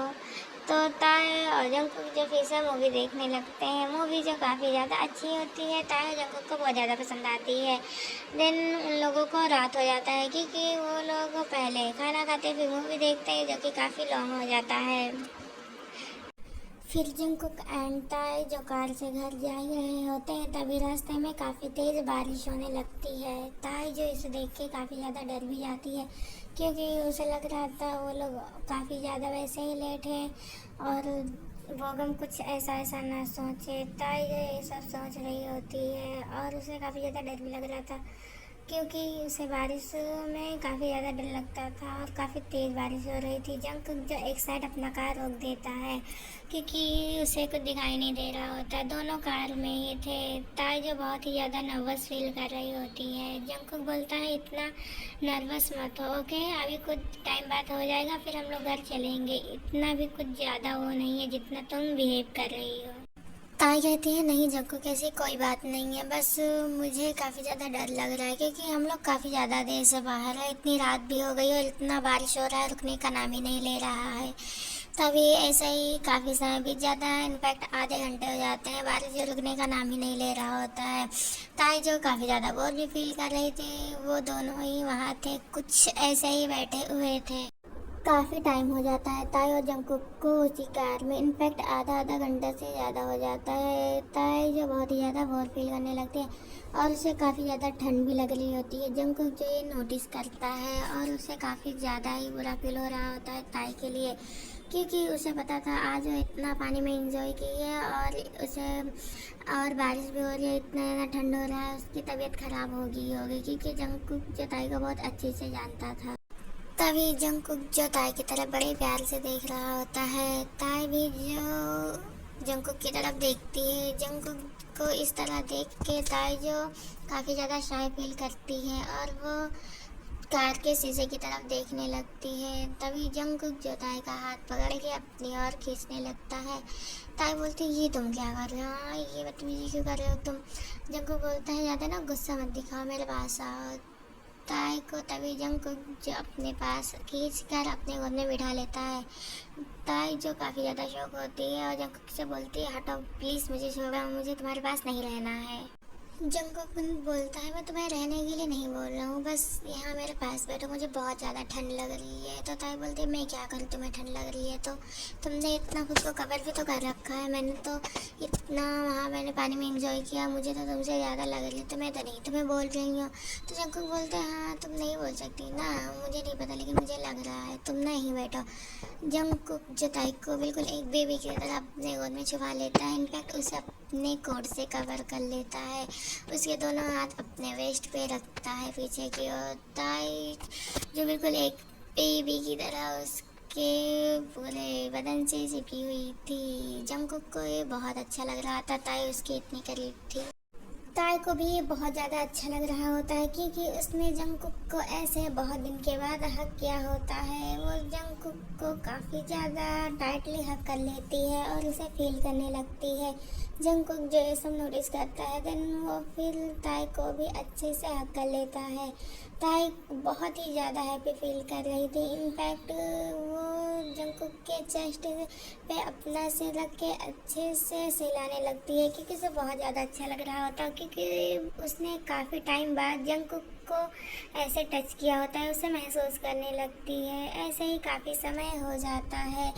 तो ताई और जंगकुक जो फिर से मूवी देखने लगते हैं। मूवी जो काफ़ी ज़्यादा अच्छी होती है, ताई और जंगकुक को बहुत ज़्यादा पसंद आती है। देन उन लोगों को रात हो जाता है, क्योंकि वो लोग पहले खाना खाते फिर मूवी देखते हैं, जो कि काफ़ी लॉन्ग हो जाता है। फिर जंगकुक एंड ताई जो कार से घर जा ही रहे होते हैं, तभी रास्ते में काफ़ी तेज़ बारिश होने लगती है। ताई जो इसे देख के काफ़ी ज़्यादा डर भी जाती है, क्योंकि उसे लग रहा था वो लोग काफ़ी ज़्यादा वैसे ही लेट हैं और बोगम कुछ ऐसा ऐसा ना सोचे। ताई जो ये सब सोच रही होती है और उसे काफ़ी ज़्यादा डर भी लग रहा था, क्योंकि उसे बारिश में काफ़ी ज़्यादा डर लगता था और काफ़ी तेज़ बारिश हो रही थी। जंगकुक जो एक साइड अपना कार रोक देता है, क्योंकि उसे कुछ दिखाई नहीं दे रहा होता, दोनों कार में ही थे। ताई जो बहुत ही ज़्यादा नर्वस फील कर रही होती है। जंगकुक बोलता है इतना नर्वस मत हो, ओके, अभी कुछ टाइम बाद हो जाएगा, फिर हम लोग घर चलेंगे, इतना भी कुछ ज़्यादा वो नहीं है जितना तुम बिहेव कर रही हो। ताई कहती है नहीं जंगकुक ऐसी कोई बात नहीं है, बस मुझे काफ़ी ज़्यादा डर लग रहा है, क्योंकि हम लोग काफ़ी ज़्यादा देर से बाहर है, इतनी रात भी हो गई और इतना बारिश हो रहा है, रुकने का नाम ही नहीं ले रहा है। तभी ऐसा ही काफ़ी समय बीत जाता है, इनफैक्ट आधे घंटे हो जाते हैं, बारिश जो रुकने का नाम ही नहीं ले रहा होता है। ताई जो काफ़ी ज़्यादा बोर भी फील कर रही थी, वो दोनों ही वहाँ थे, कुछ ऐसे ही बैठे हुए थे। काफ़ी टाइम हो जाता है ताई और जंगकुक को उसी कार में, इनफैक्ट आधा घंटा से ज़्यादा हो जाता है। ताई जो बहुत ही ज़्यादा बोर फील करने लगती है और उसे काफ़ी ज़्यादा ठंड भी लग रही होती है। जंगकुक जो ये नोटिस करता है और उसे काफ़ी ज़्यादा ही बुरा फील हो रहा होता है ताई के लिए, क्योंकि उसे पता था आज वो इतना पानी में एंजॉय की है और उसे और बारिश भी हो रही है, इतना ज़्यादा ठंड हो रहा है, उसकी तबीयत ख़राब होगी, क्योंकि जंगकुक जो ताई को बहुत अच्छे से जानता था। तभी जंगकुक जो ताई की तरफ बड़े प्यार से देख रहा होता है, ताई भी जो जंगकुक की तरफ देखती है। जंगकुक को इस तरह देख के ताई जो काफ़ी ज़्यादा शाय फील करती है और वो कार के शीशे की तरफ देखने लगती है। तभी जंगकुक जो ताई का हाथ पकड़ के अपनी ओर खींचने लगता है। ताई बोलती है ये तुम क्या कर रहे हो, ये बदतमीजी क्यों कर रहे हो तुम। जंगकुक बोलता है ज़्यादा ना गुस्सा मत दिखाओ, मेरे पास आओ। ताई को तभी जंगकुक जो अपने पास खींचकर अपने गोद में बिठा लेता है। ताई जो काफ़ी ज़्यादा शौक होती है और जंगकुक से बोलती है हटो प्लीज़, मुझे छोड़ो, मुझे तुम्हारे पास नहीं रहना है। जंगकुक बोलता है मैं तुम्हें रहने के लिए नहीं बोल रहा हूँ, बस यहाँ मेरे पास बैठो, मुझे बहुत ज़्यादा ठंड लग रही है। तो ताई बोलती है मैं क्या करूँ, तुम्हें ठंड लग रही है तो तुमने इतना खुद को कवर भी तो कर रखा है, मैंने तो इतना वहाँ मैंने पानी में एंजॉय किया, मुझे तो तुमसे ज़्यादा लग रही है, तुम्हें तो नहीं, तुम्हें बोल रही हूँ। तो जंकुक बोलते हैं हाँ तुम नहीं बोल सकती ना, मुझे नहीं पता लेकिन मुझे लग रहा है, तुम ना ही बैठो। जंकुक जो ताई को बिल्कुल एक बेबी की तरह अपने गोद में छुपा लेता है, इनफैक्ट उसे अपने कोट से कवर कर लेता है, उसके दोनों हाथ अपने वेस्ट पे रखता है पीछे की ओर। ताई जो बिल्कुल एक बेबी की तरह उसके पूरे बदन से चिपकी हुई थी। जंकुक को ये बहुत अच्छा लग रहा था, ताई उसके इतनी करीब थी। ताई को भी ये बहुत ज़्यादा अच्छा लग रहा होता है क्योंकि उसने जंकुक को ऐसे बहुत दिन के बाद हक किया होता है। वो जंकुक को काफ़ी ज़्यादा टाइटली हक कर लेती है और उसे फील करने लगती है। जंकुक जो ये सब नोटिस करता है देन वो फिर ताई को भी अच्छे से हक कर लेता है। ताई बहुत ही ज़्यादा हैप्पी फील कर रही थी, इनफैक्ट वो जंकुक के चेस्ट पे अपना सिर रख के अच्छे से सहलाने लगती है क्योंकि उसे बहुत ज़्यादा अच्छा लग रहा होता है, क्योंकि उसने काफ़ी टाइम बाद जंकुक को ऐसे टच किया होता है, उसे महसूस करने लगती है। ऐसे ही काफ़ी समय हो जाता है,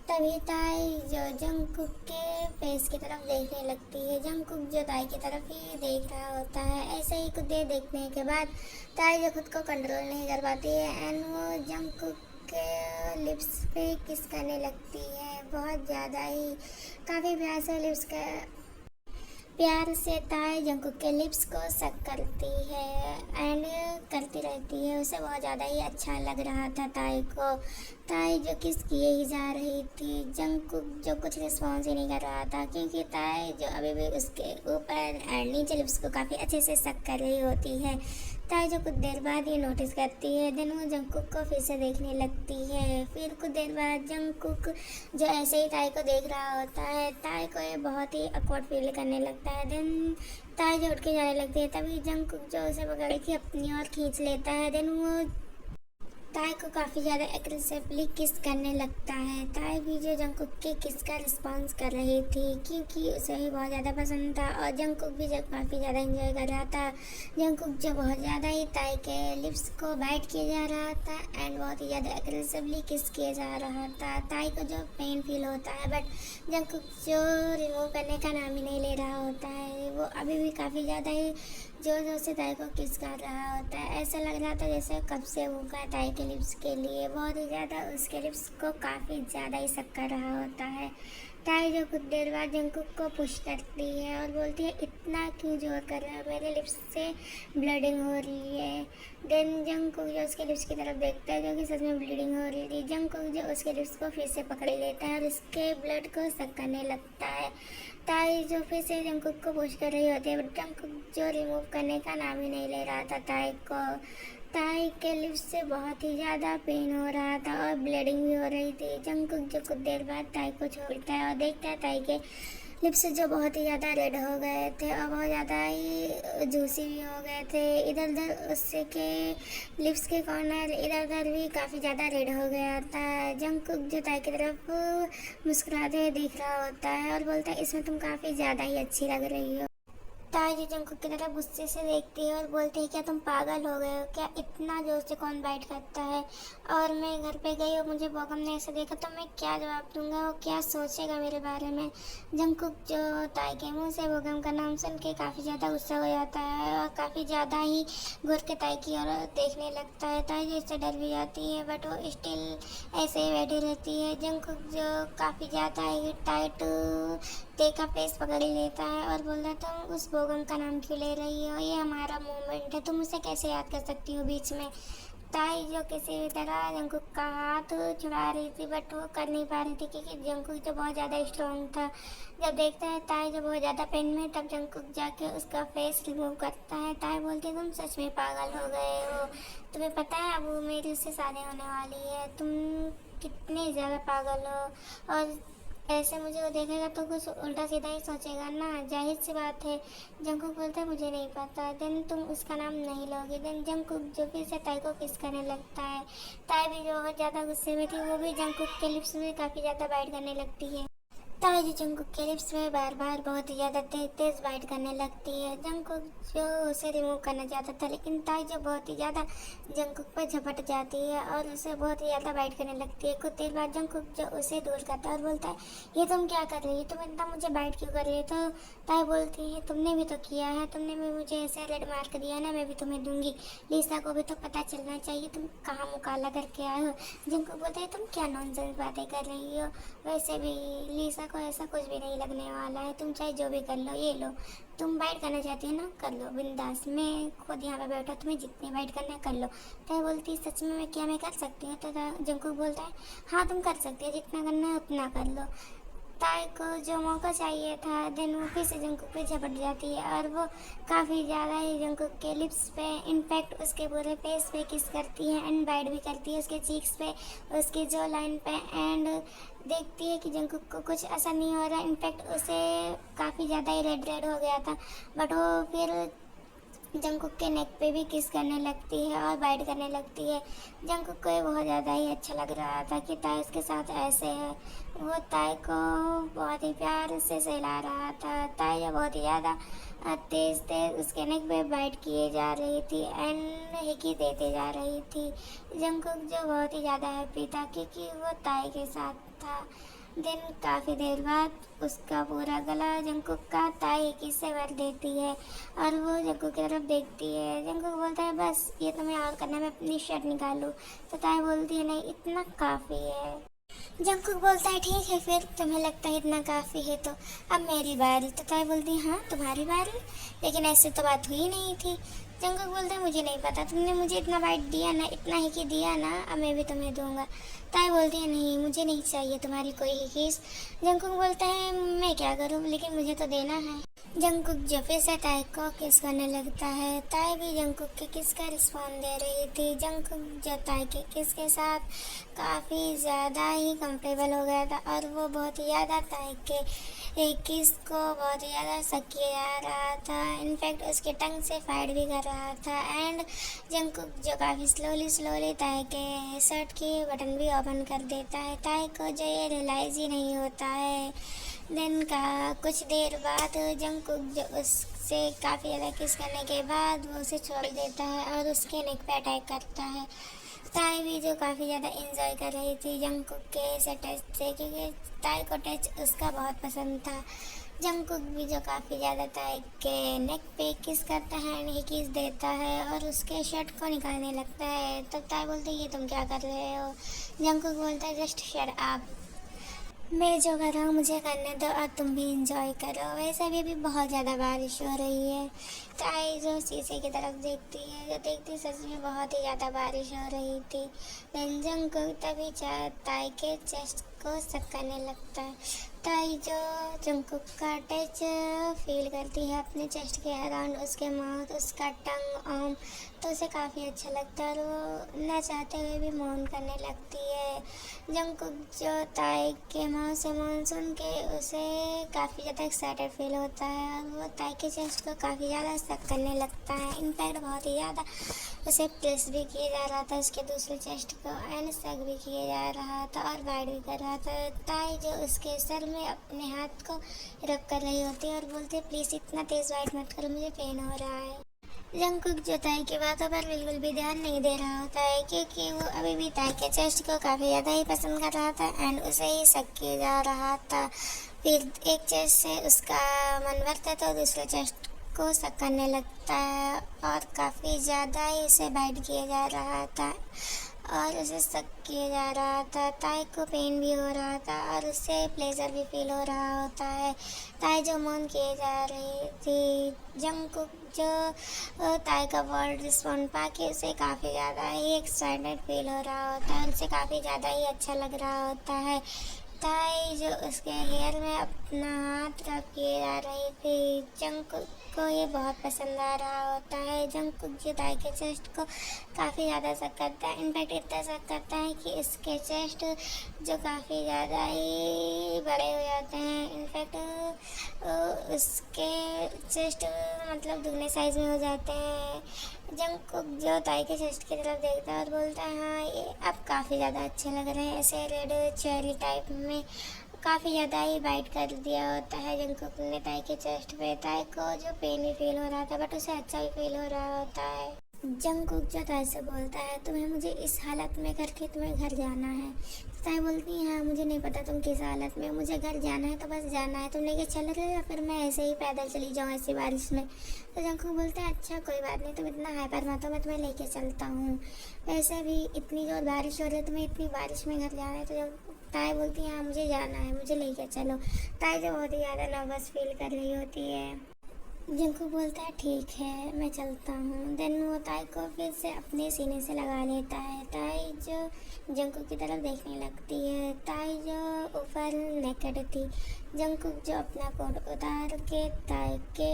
तभी ताई जो जंकुक के फेस की तरफ देखने लगती है। जंकुक जो ताई की तरफ ही देख रहा होता है। ऐसे ही कुछ देर देखने के बाद ताई जो खुद को कंट्रोल नहीं कर पाती है एंड वो जंकुक के लिप्स पे किस करने लगती है, बहुत ज़्यादा ही काफ़ी प्यार से लिप्स का प्यार से ताई जंकुक के लिप्स को सक करती है एंड करती रहती है। उसे बहुत ज़्यादा ही अच्छा लग रहा था ताई को। ताई जो किस किए ही जा रही थी, जंकुक जो कुछ रिस्पॉन्स ही नहीं कर रहा था क्योंकि ताई जो अभी भी उसके ऊपर एंड नीचे लिप्स को काफ़ी अच्छे से सक कर रही होती है। ताई जो कुछ देर बाद ये नोटिस करती है देन वो जंकुक को फिर से देखने लगती है। फिर कुछ देर बाद जंकुक जो ऐसे ही ताई को देख रहा होता है, ताई को ये बहुत ही अकवर्ड फील करने लगता है। देन ताई जो उठ के जाने लगती है तभी जंकुक जो उसे पकड़ के अपनी ओर खींच लेता है। देन वो ताई को काफ़ी ज़्यादा एग्रेसिवली किस करने लगता है। ताई भी जो जंकुक के किस का रिस्पॉन्स कर रही थी क्योंकि उसे भी बहुत ज़्यादा पसंद था और जंकुक भी जब काफ़ी ज़्यादा एंजॉय कर रहा था। जंकुक जो बहुत ज़्यादा ही ताई के लिप्स को बाइट किया जा रहा था एंड बहुत ही ज़्यादा एग्रेसिवली किस किया जा रहा था। ताई को जो पेन फील होता है बट जंकुक जो रिमूव करने का नाम ही नहीं ले रहा होता है, वो अभी भी काफ़ी ज़्यादा ही जोर जोर से ताई को किस कर रहा होता है। ऐसा लग रहा था जैसे कब से भूखा ताई के लिप्स के लिए, बहुत ही ज़्यादा उसके लिप्स को काफ़ी ज़्यादा ही सक कर रहा होता है। ताई जो कुछ देर बाद जंकुक को पुश करती है और बोलती है इतना क्यों जोर कर रहा है, मेरे लिप्स से ब्लीडिंग हो रही है। देन जंकुक जो उसके लिप्स की तरफ देखता है जो कि सच में ब्लीडिंग हो रही थी। जंकुक जो उसके लिप्स को फिर से पकड़ लेता है और उसके ब्लड को सक करने लगता है। ताई जो फिर से जंकुक को पुश कर रही होती है बट जंकुक जो रिमूव करने का नाम ही नहीं ले रहा था ताई को। ताई के लिप्स से बहुत ही ज़्यादा पेन हो रहा था और ब्लीडिंग भी हो रही थी। जंकुक जो कुछ देर बाद ताई को छोड़ता है और देखता है ताई के लिप्स जो बहुत ही ज़्यादा रेड हो गए थे और बहुत ज़्यादा ही जूसी भी हो गए थे। इधर उधर उससे के लिप्स के कॉर्नर इधर उधर भी काफ़ी ज़्यादा रेड हो गया था। जंकुक जो ताई की तरफ मुस्कुराते हुए देख रहा होता है और बोलता है इसमें तुम काफ़ी ज़्यादा ही अच्छी लग रही हो। ताई जो जंकुक की तरफ गुस्से से देखती है और बोलती है क्या तुम पागल हो गए हो क्या, इतना जोर से कौन बाइट करता है, और मैं घर पे गई और मुझे बोगम ने ऐसे देखा तो मैं क्या जवाब दूंगा, वो क्या सोचेगा मेरे बारे में। जंकुक जो ताई के मुंह से बोगम का नाम सुन के काफ़ी ज़्यादा गुस्सा हो जाता है और काफ़ी ज़्यादा ही घुर के ताई की ओर देखने लगता है। ताई जो इससे डर भी जाती है बट वो स्टिल ऐसे ही बैठी रहती है। जंकुक जो काफ़ी ज़्यादा ही टाइट ताई का फेस पकड़ लेता है और बोलता है तुम उस बोगम का नाम क्यों ले रही हो, ये हमारा मोमेंट है, तुम उसे कैसे याद कर सकती हो बीच में। ताई जो किसी भी तरह जंकुक का हाथ छुड़ा रही थी बट वो कर नहीं पा रही थी क्योंकि जंकुक जो बहुत ज़्यादा स्ट्रॉन्ग था। जब देखता है ताई जो बहुत ज़्यादा पेन में, तब जंकुक जाके उसका फेस रिमूव करता है। ताई बोलती है तुम सच में पागल हो गए हो, तुम्हें पता है अब मेरी उससे शादी होने वाली है, तुम कितने ज़्यादा पागल हो। और ऐसे मुझे वो देखेगा तो कुछ उल्टा सीधा ही सोचेगा ना, जाहिर सी बात है। जंकुक बोलता है मुझे नहीं पता। देन तुम उसका नाम नहीं लोगे। देन जंकुक जो फिर से ताई को किस करने लगता है। ताई भी जो बहुत ज़्यादा गुस्से में थी वो भी जंकुक के लिप्स में काफ़ी ज़्यादा बाइट करने लगती है। ताई जो जंकुक के लिप्स में बार बार बहुत ही ज़्यादा तेज बाइट करने लगती है। जंकुक जो उसे रिमूव करना चाहता था, लेकिन ताई जो बहुत ही ज़्यादा जंकुक पर झपट जाती है और उसे बहुत ही ज़्यादा बाइट करने लगती है। कुछ देर बाद जंकुक जो उसे दूर करता है और बोलता है, ये तुम क्या कर रही है, तुम इतना मुझे बाइट क्यों कर रही है। तो ताई बोलती है, तुमने भी तो किया है, तुमने भी मुझे ऐसे रेड मार्क दिया ना, मैं भी तुम्हें दूंगी। लिसा को भी तो पता चलना चाहिए तुम कहाँ मुकाला करके आए हो। जंकुक बोलता है, तुम क्या नॉनसेंस बातें कर रही हो, वैसे भी लिसा को ऐसा कुछ भी नहीं लगने वाला है, तुम चाहे जो भी कर लो, ये लो, तुम बाइट करना चाहती हो ना, कर लो बिंदास, मैं खुद यहाँ पे बैठा, तुम्हें जितनी बाइट करना है कर लो। ताई बोलती, सच में मैं कर सकती हूँ। तो जंकुक बोलता है, हाँ तुम कर सकती हो, जितना करना है उतना कर लो। ताई को जो मौका चाहिए था, देन वो फिर से जंकुक पे झपट जाती है और वो काफ़ी ज़्यादा ही जंकुक के लिप्स पे, इनफैक्ट उसके पूरे फेस पे किस करती है एंड बाइट भी करती है उसके चीक्स पे, उसकी जो लाइन पे। एंड देखती है कि जंकुक को कुछ असर नहीं हो रहा, इनफैक्ट उसे काफ़ी ज़्यादा ही रेड रेड हो गया था, बट वो फिर जंकुक के नेक पे भी किस करने लगती है और बाइट करने लगती है। जंकुक को बहुत ज़्यादा ही अच्छा लग रहा था कि ताई उसके साथ ऐसे है। वो ताई को बहुत ही प्यार से सहला रहा था। ताई जो बहुत ही ज़्यादा तेज तेज उसके नेक पे बाइट किए जा रही थी एंड हिकी देते जा रही थी। जंकुक जो बहुत ही ज़्यादा हैप्पी था क्योंकि वो ताई के साथ था। दिन काफ़ी देर बाद उसका पूरा गला जंकुक का ताई किससे भर देती है और वो जंकुक की तरफ देखती है। जंकुक बोलता है, बस ये तुम्हें और करना, मैं अपनी शर्ट निकालूं। तो ताई बोलती है, नहीं इतना काफ़ी है। जंकुक बोलता है, ठीक है, फिर तुम्हें लगता है इतना काफ़ी है तो अब मेरी बारी। तो ताई बोलती है, हाँ तुम्हारी बारी, लेकिन ऐसे तो बात हुई नहीं थी। जंकुक बोलता है, मुझे नहीं पता, तुमने मुझे इतना बाइट दिया ना, इतना ही कि दिया ना, अब मैं भी तुम्हें दूंगा। ताई बोलती है, नहीं मुझे नहीं चाहिए तुम्हारी कोई ही किस। जंकुक बोलता है, मैं क्या करूँ, लेकिन मुझे तो देना है। जंकुक जो फिर से ताई को किस करने लगता है। ताई भी जंकुक के किस का रिस्पॉन्ड दे रही थी। जंकुक जो ताई के किस के साथ काफ़ी ज़्यादा ही कंफर्टेबल हो गया था और वो बहुत ही ज़्यादा ताई के एक किस को बहुत ही ज़्यादा शक किया जा रहा था। इनफैक्ट उसके टंग से फाइट भी कर रहा था। एंड जंकुक जो काफ़ी स्लोली ताई के शर्ट की बटन भी ओपन कर देता है। ताई को जो ये रियलाइज़ ही नहीं होता है। दिन का कुछ देर बाद जंकुक जो उससे काफ़ी ज़्यादा किस करने के बाद वो उसे छोड़ देता है और उसके नेक पे अटैक करता है। ताई भी जो काफ़ी ज़्यादा इंजॉय कर रही थी जंकुक के इस टच से, क्योंकि ताई को टच उसका बहुत पसंद था। जंकुक भी जो काफ़ी ज़्यादा ताई के नेक पे किस करता है एंड किस देता है और उसके शर्ट को निकालने लगता है। तब ताई बोलती है, ये तुम क्या कर रहे हो। जंकुक बोलता है, जस्ट शट अप, मैं जो कर रहा हूँ मुझे करने दो और तुम भी इंजॉय करो। वैसे भी अभी बहुत ज़्यादा बारिश हो रही है। ताई जो शीशे की तरफ देखती है, जो देखती सच में बहुत ही ज़्यादा बारिश हो रही थी। व्यंजन को तभी ताई के चेस्ट को शक करने लगता है। ताई जो जंकुक का टच फील करती है अपने चेस्ट के अराउंड, उसके माउथ, उसका टंग, आर्म, तो उसे काफ़ी अच्छा लगता है और वो ना चाहते हुए भी मौन करने लगती है। जंकुक जो ताई के माउथ से मौन सुन के उसे काफ़ी ज़्यादा एक्साइटेड फील होता है और वो ताई के चेस्ट को काफ़ी ज़्यादा शक करने लगता है। इनफैक्ट बहुत ही ज़्यादा उसे प्रेस भी किया जा रहा था उसके दूसरे चेस्ट को एंड शक भी किया जा रहा था और बाइट भी कर रहा था। ताई जो उसके सर में अपने हाथ को रब कर रही होती है और बोलती है, प्लीज़ इतना तेज़ बाइट मत करो, मुझे पेन हो रहा है। जंकुक जो ताई की बातों पर बिल्कुल भी ध्यान नहीं दे रहा होता है क्योंकि वो अभी भी ताई के चेस्ट को काफ़ी ज़्यादा ही पसंद कर रहा था एंड उसे ही शक किया जा रहा था। फिर एक चेस्ट से उसका मन भरता तो दूसरे चेस्ट को शक करने लगता है और काफ़ी ज़्यादा ही उसे बाइट किया जा रहा था और उसे शक किया जा रहा था। ताई को पेन भी हो रहा था और उससे प्लेजर भी फील हो रहा होता है। ताई जो मौन किए जा रही थी, जंकुक जो ताई का वर्ड रिस्पॉन्ड पाके उसे काफ़ी ज़्यादा ही एक्साइटेड फील हो रहा होता है, उसे काफ़ी ज़्यादा ही अच्छा लग रहा होता है। ताई जो उसके हेयर में अपना हाथ रब किए जा रही थी, जंकुक को ये बहुत पसंद आ रहा होता है। जंकुक जो ताई के चेस्ट को काफ़ी ज़्यादा शक करता है, इनफैक्ट इतना शक करता है कि इसके चेस्ट जो काफ़ी ज़्यादा ही बड़े हो जाते हैं। इनफैक्ट उसके चेस्ट मतलब दुगने साइज़ में हो जाते हैं। जंकुक जो ताई के चेस्ट की तरफ देखता है और बोलता है, हाँ ये अब काफ़ी ज़्यादा अच्छे लग रहे हैं, ऐसे रेड चेरी टाइप में काफ़ी ज़्यादा ही बाइट कर दिया होता है जंगकुक ने ताई के चेस्ट पे। ताई को जो पेन भी फील हो रहा था बट उसे अच्छा ही फील हो रहा होता है। जंगकुक जो ताई से बोलता है तुम्हें मुझे इस हालत में करके तुम्हें घर जाना है। ताई बोलती है हाँ मुझे नहीं पता तुम किस हालत में, मुझे घर जाना है तो बस जाना है, तुम लेके चल रहे हो या फिर मैं ऐसे ही पैदल चली जाऊँ ऐसी बारिश में। तो जंगकुक बोलता है अच्छा कोई बात नहीं, तुम इतना हाइपर मत हो, मैं तुम्हें लेके चलता हूँ, वैसे भी इतनी जोर बारिश हो रही है, तुम्हें इतनी बारिश में घर जाना है। तो ताई बोलती है हाँ मुझे जाना है, मुझे लेके चलो। ताई जो बहुत ही ज़्यादा नर्वस फील कर रही होती है। जंगकुक बोलता है ठीक है मैं चलता हूँ। देन वो ताई को फिर से अपने सीने से लगा लेता है। ताई जो जंगकुक की तरफ देखने लगती है। ताई जो ऊपर नेकेड थी, जंगकुक जो अपना कोट उतार के ताई के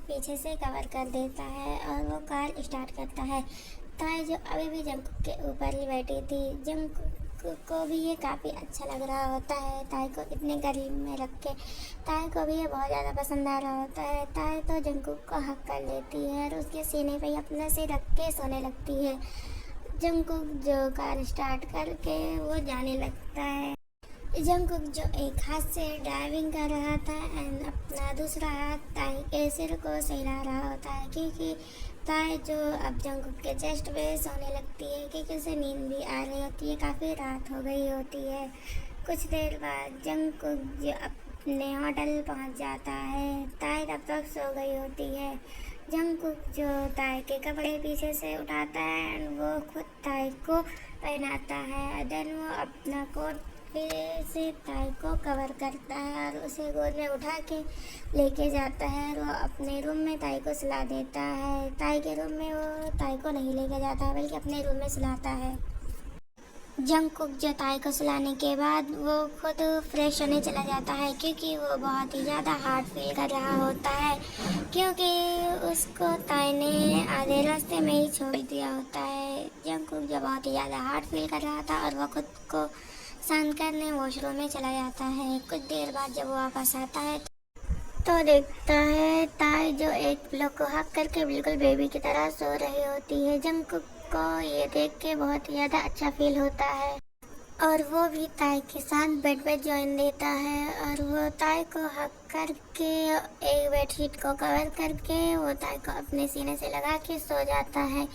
पीछे से कवर कर देता है और वो कार स्टार्ट करता है। ताई जो अभी भी जंगकुक के ऊपर ही बैठी थी, जंगकुक को भी ये काफ़ी अच्छा लग रहा होता है ताई को इतने करीब में रख के। ताई को भी ये बहुत ज़्यादा पसंद आ रहा होता है। ताई तो जंगकुक को हक कर लेती है और उसके सीने पे अपने सिर रख के सोने लगती है। जंगकुक जो कार स्टार्ट करके वो जाने लगता है। जंगकुक जो एक हाथ से ड्राइविंग कर रहा था एंड अपना दूसरा हाथ ताई के सिर को सहला रहा होता है, क्योंकि ताई जो अब जंगकुक के चेस्ट पे सोने लगती है क्योंकि उसे नींद भी आ रही होती है, काफ़ी रात हो गई होती है। कुछ देर बाद जंगकुक जो अपने होटल पहुंच जाता है। ताई तब तक सो गई होती है। जंगकुक जो ताई के कपड़े पीछे से उठाता है एंड वो खुद ताई को पहनाता है। देन वो अपना कोट फिर से ताई को कवर करता है और उसे गोद में उठा के लेके जाता है और वो अपने रूम में ताई को सुला देता है। ताई के रूम में वो ताई को नहीं लेके जाता है बल्कि अपने रूम में सुलाता है। जंगकुक जो ताई को सुलाने के बाद वो खुद फ्रेश होने चला जाता है क्योंकि वो बहुत ही ज़्यादा हार्ड फील कर रहा होता है, क्योंकि उसको ताई ने आधे रास्ते में ही छोड़ दिया होता है। जंगकुक जो बहुत ही ज़्यादा हार्ड फील कर रहा था और वो खुद को शांत करने वॉशरूम में चला जाता है। कुछ देर बाद जब वो वापस आता है तो देखता है ताई जो एक पिलो को हक करके बिल्कुल बेबी की तरह सो रही होती है। जंगकुक को ये देख के बहुत ही ज़्यादा अच्छा फील होता है और वो भी ताई के साथ बेड पे ज्वाइन देता है और वो ताई को हक करके एक बेडशीट को कवर करके वो ताई को अपने सीने से लगा के सो जाता है।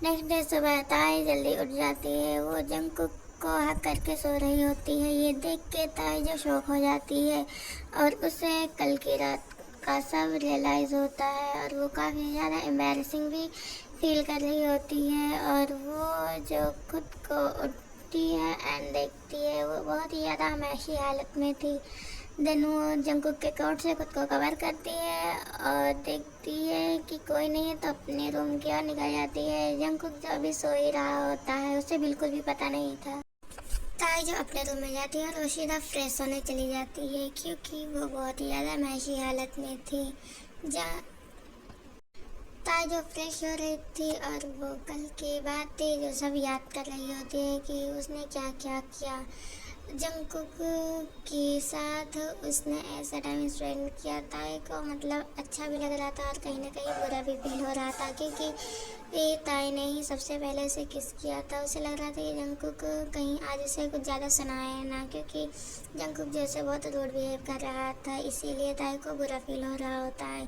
नेक्स्ट डे सुबह ताई जल्दी उठ जाती है। वो जंगकुक को हक करके सो रही होती है। ये देख के ताई जो शॉक हो जाती है और उसे कल की रात का सब रियलाइज़ होता है और वो काफ़ी ज़्यादा एम्बैरेसिंग भी फील कर रही होती है और वो जो खुद को उठती है एंड देखती है वो बहुत ही ज़्यादा हमेशी हालत में थी। देन वो जंगकुक के कोट से खुद को कवर करती है और देखती है कि कोई नहीं है तो अपने रूम की ओर निकल जाती है। जंगकुक जो अभी सो ही रहा होता है उसे बिल्कुल भी पता नहीं था। ताई जो अपने रूम में जाती है और वो सीधा फ्रेश होने चली जाती है क्योंकि वो बहुत ही ज़्यादा महशी हालत में थी। जहाँ ताई जो फ्रेश हो रही थी और वो कल की बातें जो सब याद कर रही होती है कि उसने क्या क्या किया। जंगकुक के साथ उसने ऐसा टाइम स्पेंड किया। ताई को मतलब अच्छा भी लग रहा था और कहीं ना कहीं बुरा भी फील हो रहा था क्योंकि ये ताई ने ही सबसे पहले से किस किया था। उसे लग रहा था कि जंगकुक कहीं आज उसे कुछ ज़्यादा सुनाए ना, क्योंकि जंगकुक जैसे बहुत रूड बिहेव कर रहा था, इसीलिए ताई को बुरा फील हो रहा होता है।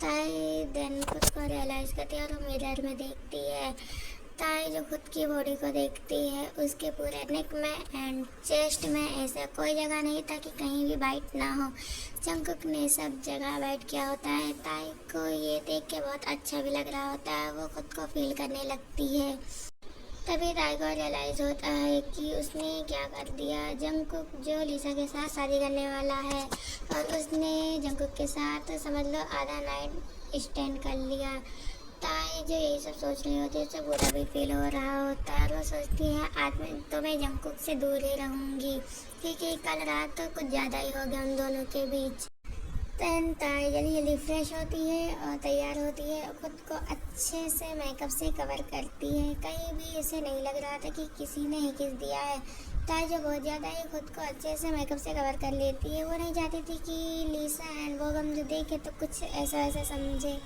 ताई देन खुद को रियलाइज़ करती है और वो मिरर में देखती है। ताई जो खुद की बॉडी को देखती है उसके पूरे नेक में एंड चेस्ट में ऐसा कोई जगह नहीं था कि कहीं भी बाइट ना हो। जंगकुक ने सब जगह बाइट किया होता है। ताई को ये देख के बहुत अच्छा भी लग रहा होता है, वो खुद को फील करने लगती है। तभी ताई को रियलाइज़ होता है कि उसने क्या कर दिया। जंगकुक जो लिसा के साथ शादी करने वाला है और उसने जंगकुक के साथ समझ लो आधा नाइट स्टेंड कर लिया। ताई जो ये सब सोच रही होती है उसे बुरा भी फील हो रहा होता है और वो सोचती है आज तो मैं जंगकुक से दूर ही रहूँगी क्योंकि कल रात तो कुछ ज़्यादा ही हो गया उन दोनों के बीच। देन ताई जल्दी जल्दी फ्रेश होती है और तैयार होती है और खुद को अच्छे से मेकअप से कवर करती है। कहीं भी इसे नहीं लग रहा था कि किसी ने ही किस दिया है। ताई जो बहुत ज़्यादा ही खुद को अच्छे से मेकअप से कवर कर लेती है। वो नहीं चाहती थी कि लिसा एंड वो हम जो देखे तो कुछ ऐसा ऐसा समझे।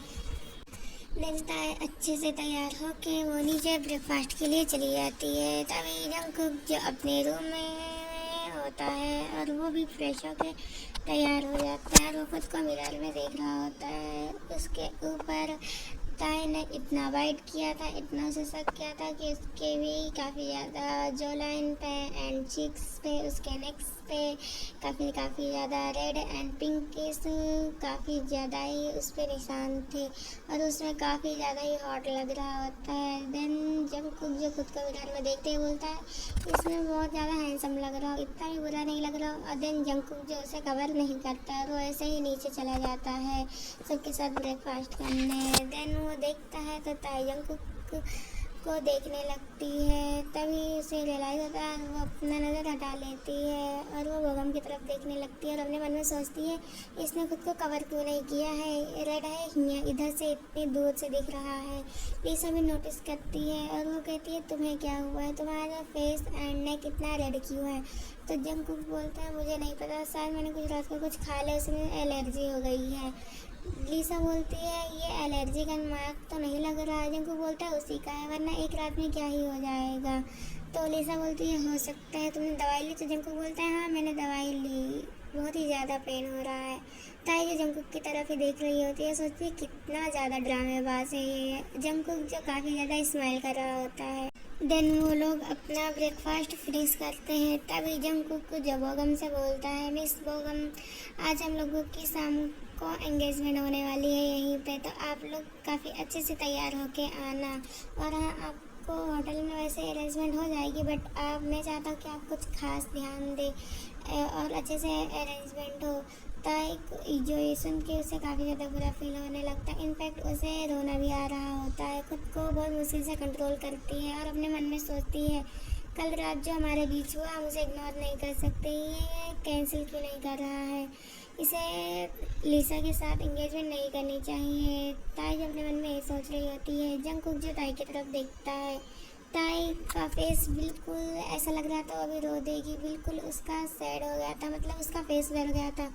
देन ताई अच्छे से तैयार होके वो नीचे ब्रेकफास्ट के लिए चली जाती है। तभी जंगकुक जो अपने रूम में होता है और वो भी फ्रेश होके तैयार हो जाता है और वो खुद को मिरर में देख रहा होता है। उसके ऊपर ताई ने इतना वाइट किया था, इतना उसे शक किया था कि उसके भी काफ़ी ज़्यादा जो लाइन पे एंड चीक्स पे, उसके नेक्स पे काफ़ी ज़्यादा रेड एंड पिंकिश काफ़ी ज़्यादा ही उस पर निशान थे और उसमें काफ़ी ज़्यादा ही हॉट लग रहा होता है। देन जंगकुक जो खुद को मिरर में देखते ही बोलता है इसमें बहुत ज़्यादा हैंडसम लग रहा हो, इतना भी बुरा नहीं लग रहा हो। और देन जंगकुक जो उसे कवर नहीं करता और वो ऐसे ही नीचे चला जाता है सबके साथ ब्रेकफास्ट करने। देन वो देखता है तो ताई जंगकुक को देखने लगती है, तभी उसे रियलाइज़ होता है, वो अपना नज़र हटा लेती है और वो बोगम की तरफ देखने लगती है और अपने मन में सोचती है इसने खुद को कवर क्यों नहीं किया है, रेड है इधर से इतनी दूर से दिख रहा है। लीसा भी नोटिस करती है और वो कहती है तुम्हें क्या हुआ है, तुम्हारा फेस एंड नेक इतना रेड क्यों है। तो जंगकुक बोलता है मुझे नहीं पता, शायद मैंने कुछ रात को कुछ खा लिया, उसमें एलर्जी हो गई है। लीसा बोलती है ये एलर्जी का मार्क तो नहीं लग रहा है। जंगकुक बोलता है उसी का है, वरना एक रात में क्या ही हो जाएगा। तो लीसा बोलती है हो सकता है तुमने दवाई ली। तो जंगकुक बोलता है हाँ मैंने दवाई ली, बहुत ही ज़्यादा पेन हो रहा है। ताई जो जंगकुक की तरफ ही देख रही होती है, सोचती है कितना ज़्यादा ड्रामेबाज है ये। जंगकुक जो काफ़ी ज़्यादा स्माइल कर रहा होता है। देन वो लोग अपना ब्रेकफास्ट फिनिश करते हैं, तभी जंगकुक जो बोगम से बोलता है मिस बोगम आज हम लोगों की शाम को एंगेजमेंट होने वाली है यहीं पे, तो आप लोग काफ़ी अच्छे से तैयार होके आना। और हाँ आपको होटल में वैसे अरेंजमेंट हो जाएगी, बट मैं चाहता हूँ कि आप कुछ खास ध्यान दें और अच्छे से अरेंजमेंट हो। ताई जो ये सुन के उसे काफ़ी ज़्यादा बुरा फील होने लगता है, इनफैक्ट उसे रोना भी आ रहा होता है। खुद को बहुत मुश्किल से कंट्रोल करती है और अपने मन में सोचती है कल रात जो हमारे बीच हुआ हम उसे इग्नोर नहीं कर सकते, ये कैंसिल क्यों नहीं कर रहा है, इसे लीसा के साथ एंगेजमेंट नहीं करनी चाहिए। ताई जब अपने मन में ये सोच रही होती है, जंगकुक जो ताई की तरफ देखता है, ताई का फेस बिल्कुल ऐसा लग रहा था अभी रो देगी, बिल्कुल उसका सैड हो गया था, मतलब उसका फेस डर गया था।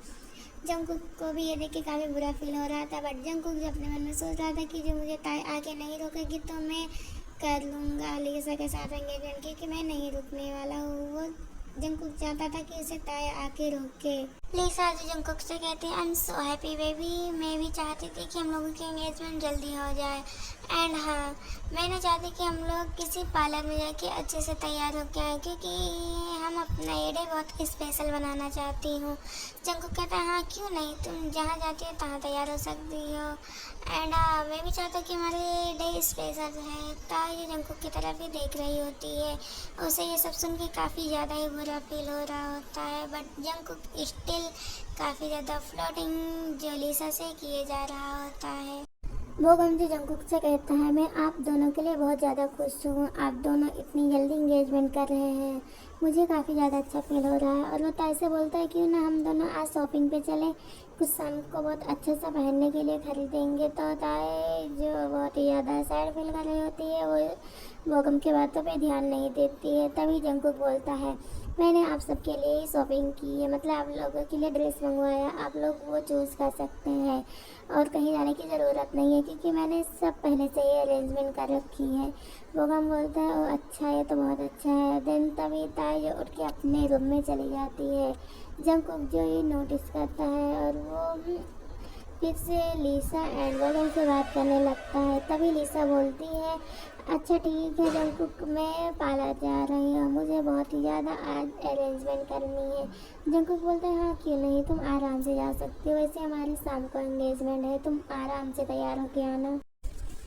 जंगकुक को भी ये देख के काफ़ी बुरा फील हो रहा था, बट जंगकुक जो अपने मन में सोच रहा था कि जो मुझे ताई आके नहीं रोकेगी तो मैं कर लूँगा लीसा के साथ एंगेजमेंट, क्योंकि मैं नहीं रुकने वाला हूँ। वो जंगकुक चाहता था कि उसे ताई आके रोके। लीसा जो जंगकुक से कहती है I am so happy baby, मैं भी चाहती थी कि हम लोगों की एंगेजमेंट जल्दी हो जाए। एंड हाँ मैं ना चाहती कि हम लोग किसी पार्लर में जाके अच्छे से तैयार होके आए, क्योंकि हम अपना ये डे बहुत स्पेशल बनाना चाहती हूँ। जंगकुक कहता है हाँ क्यों नहीं, तुम जहाँ जाती हो तहाँ तैयार हो सकती हो। एंड मैं भी चाहता हूँ कि हमारे डे स्पेशल है। ताई जंगकुक की तरफ ही देख रही होती है, उसे ये सब सुन के काफ़ी ज़्यादा ही बुरा फील हो रहा होता है, बट जंगकुक स्टिल काफ़ी ज़्यादा फ्लर्टिंग जो लीसा से किए जा रहा होता है। बोगम जी जंगकुक से कहता है मैं आप दोनों के लिए बहुत ज़्यादा खुश हूँ, आप दोनों इतनी जल्दी इंगेजमेंट कर रहे हैं, मुझे काफ़ी ज़्यादा अच्छा फील हो रहा है। और वो ताई से बोलता है क्यों ना हम दोनों आज शॉपिंग पे चलें, कुछ शाम को बहुत अच्छे से पहनने के लिए खरीदेंगे। तो ताई जो बहुत ही ज़्यादा सैड फील कर रही होती है, वो बोगम की बातों पे ध्यान नहीं देती है। तभी जंगकुक बोलता है मैंने आप सबके लिए ही शॉपिंग की है, मतलब आप लोगों के लिए ड्रेस मंगवाया, आप लोग वो चूज़ कर सकते हैं और कहीं जाने की ज़रूरत नहीं है, क्योंकि मैंने सब पहले से ही अरेंजमेंट कर रखी है। बोगम बोलता है ओ अच्छा है तो बहुत अच्छा है। देन तभी ताई जो उठ के अपने रूम में चली जाती है। जंगकुक जो ये नोटिस करता है और वो फिर से लीसा एंड बोगम से बात करने लगता है। तभी लीसा बोलती है अच्छा ठीक है जंगकुक मैं पार्लर जा रही हूँ, मुझे बहुत ही ज़्यादा आज अरेंजमेंट करनी है। जंगकुक बोलते हैं हाँ क्यों नहीं, तुम आराम से जा सकती हो, वैसे हमारी शाम को एंगेजमेंट है, तुम आराम से तैयार होके आना।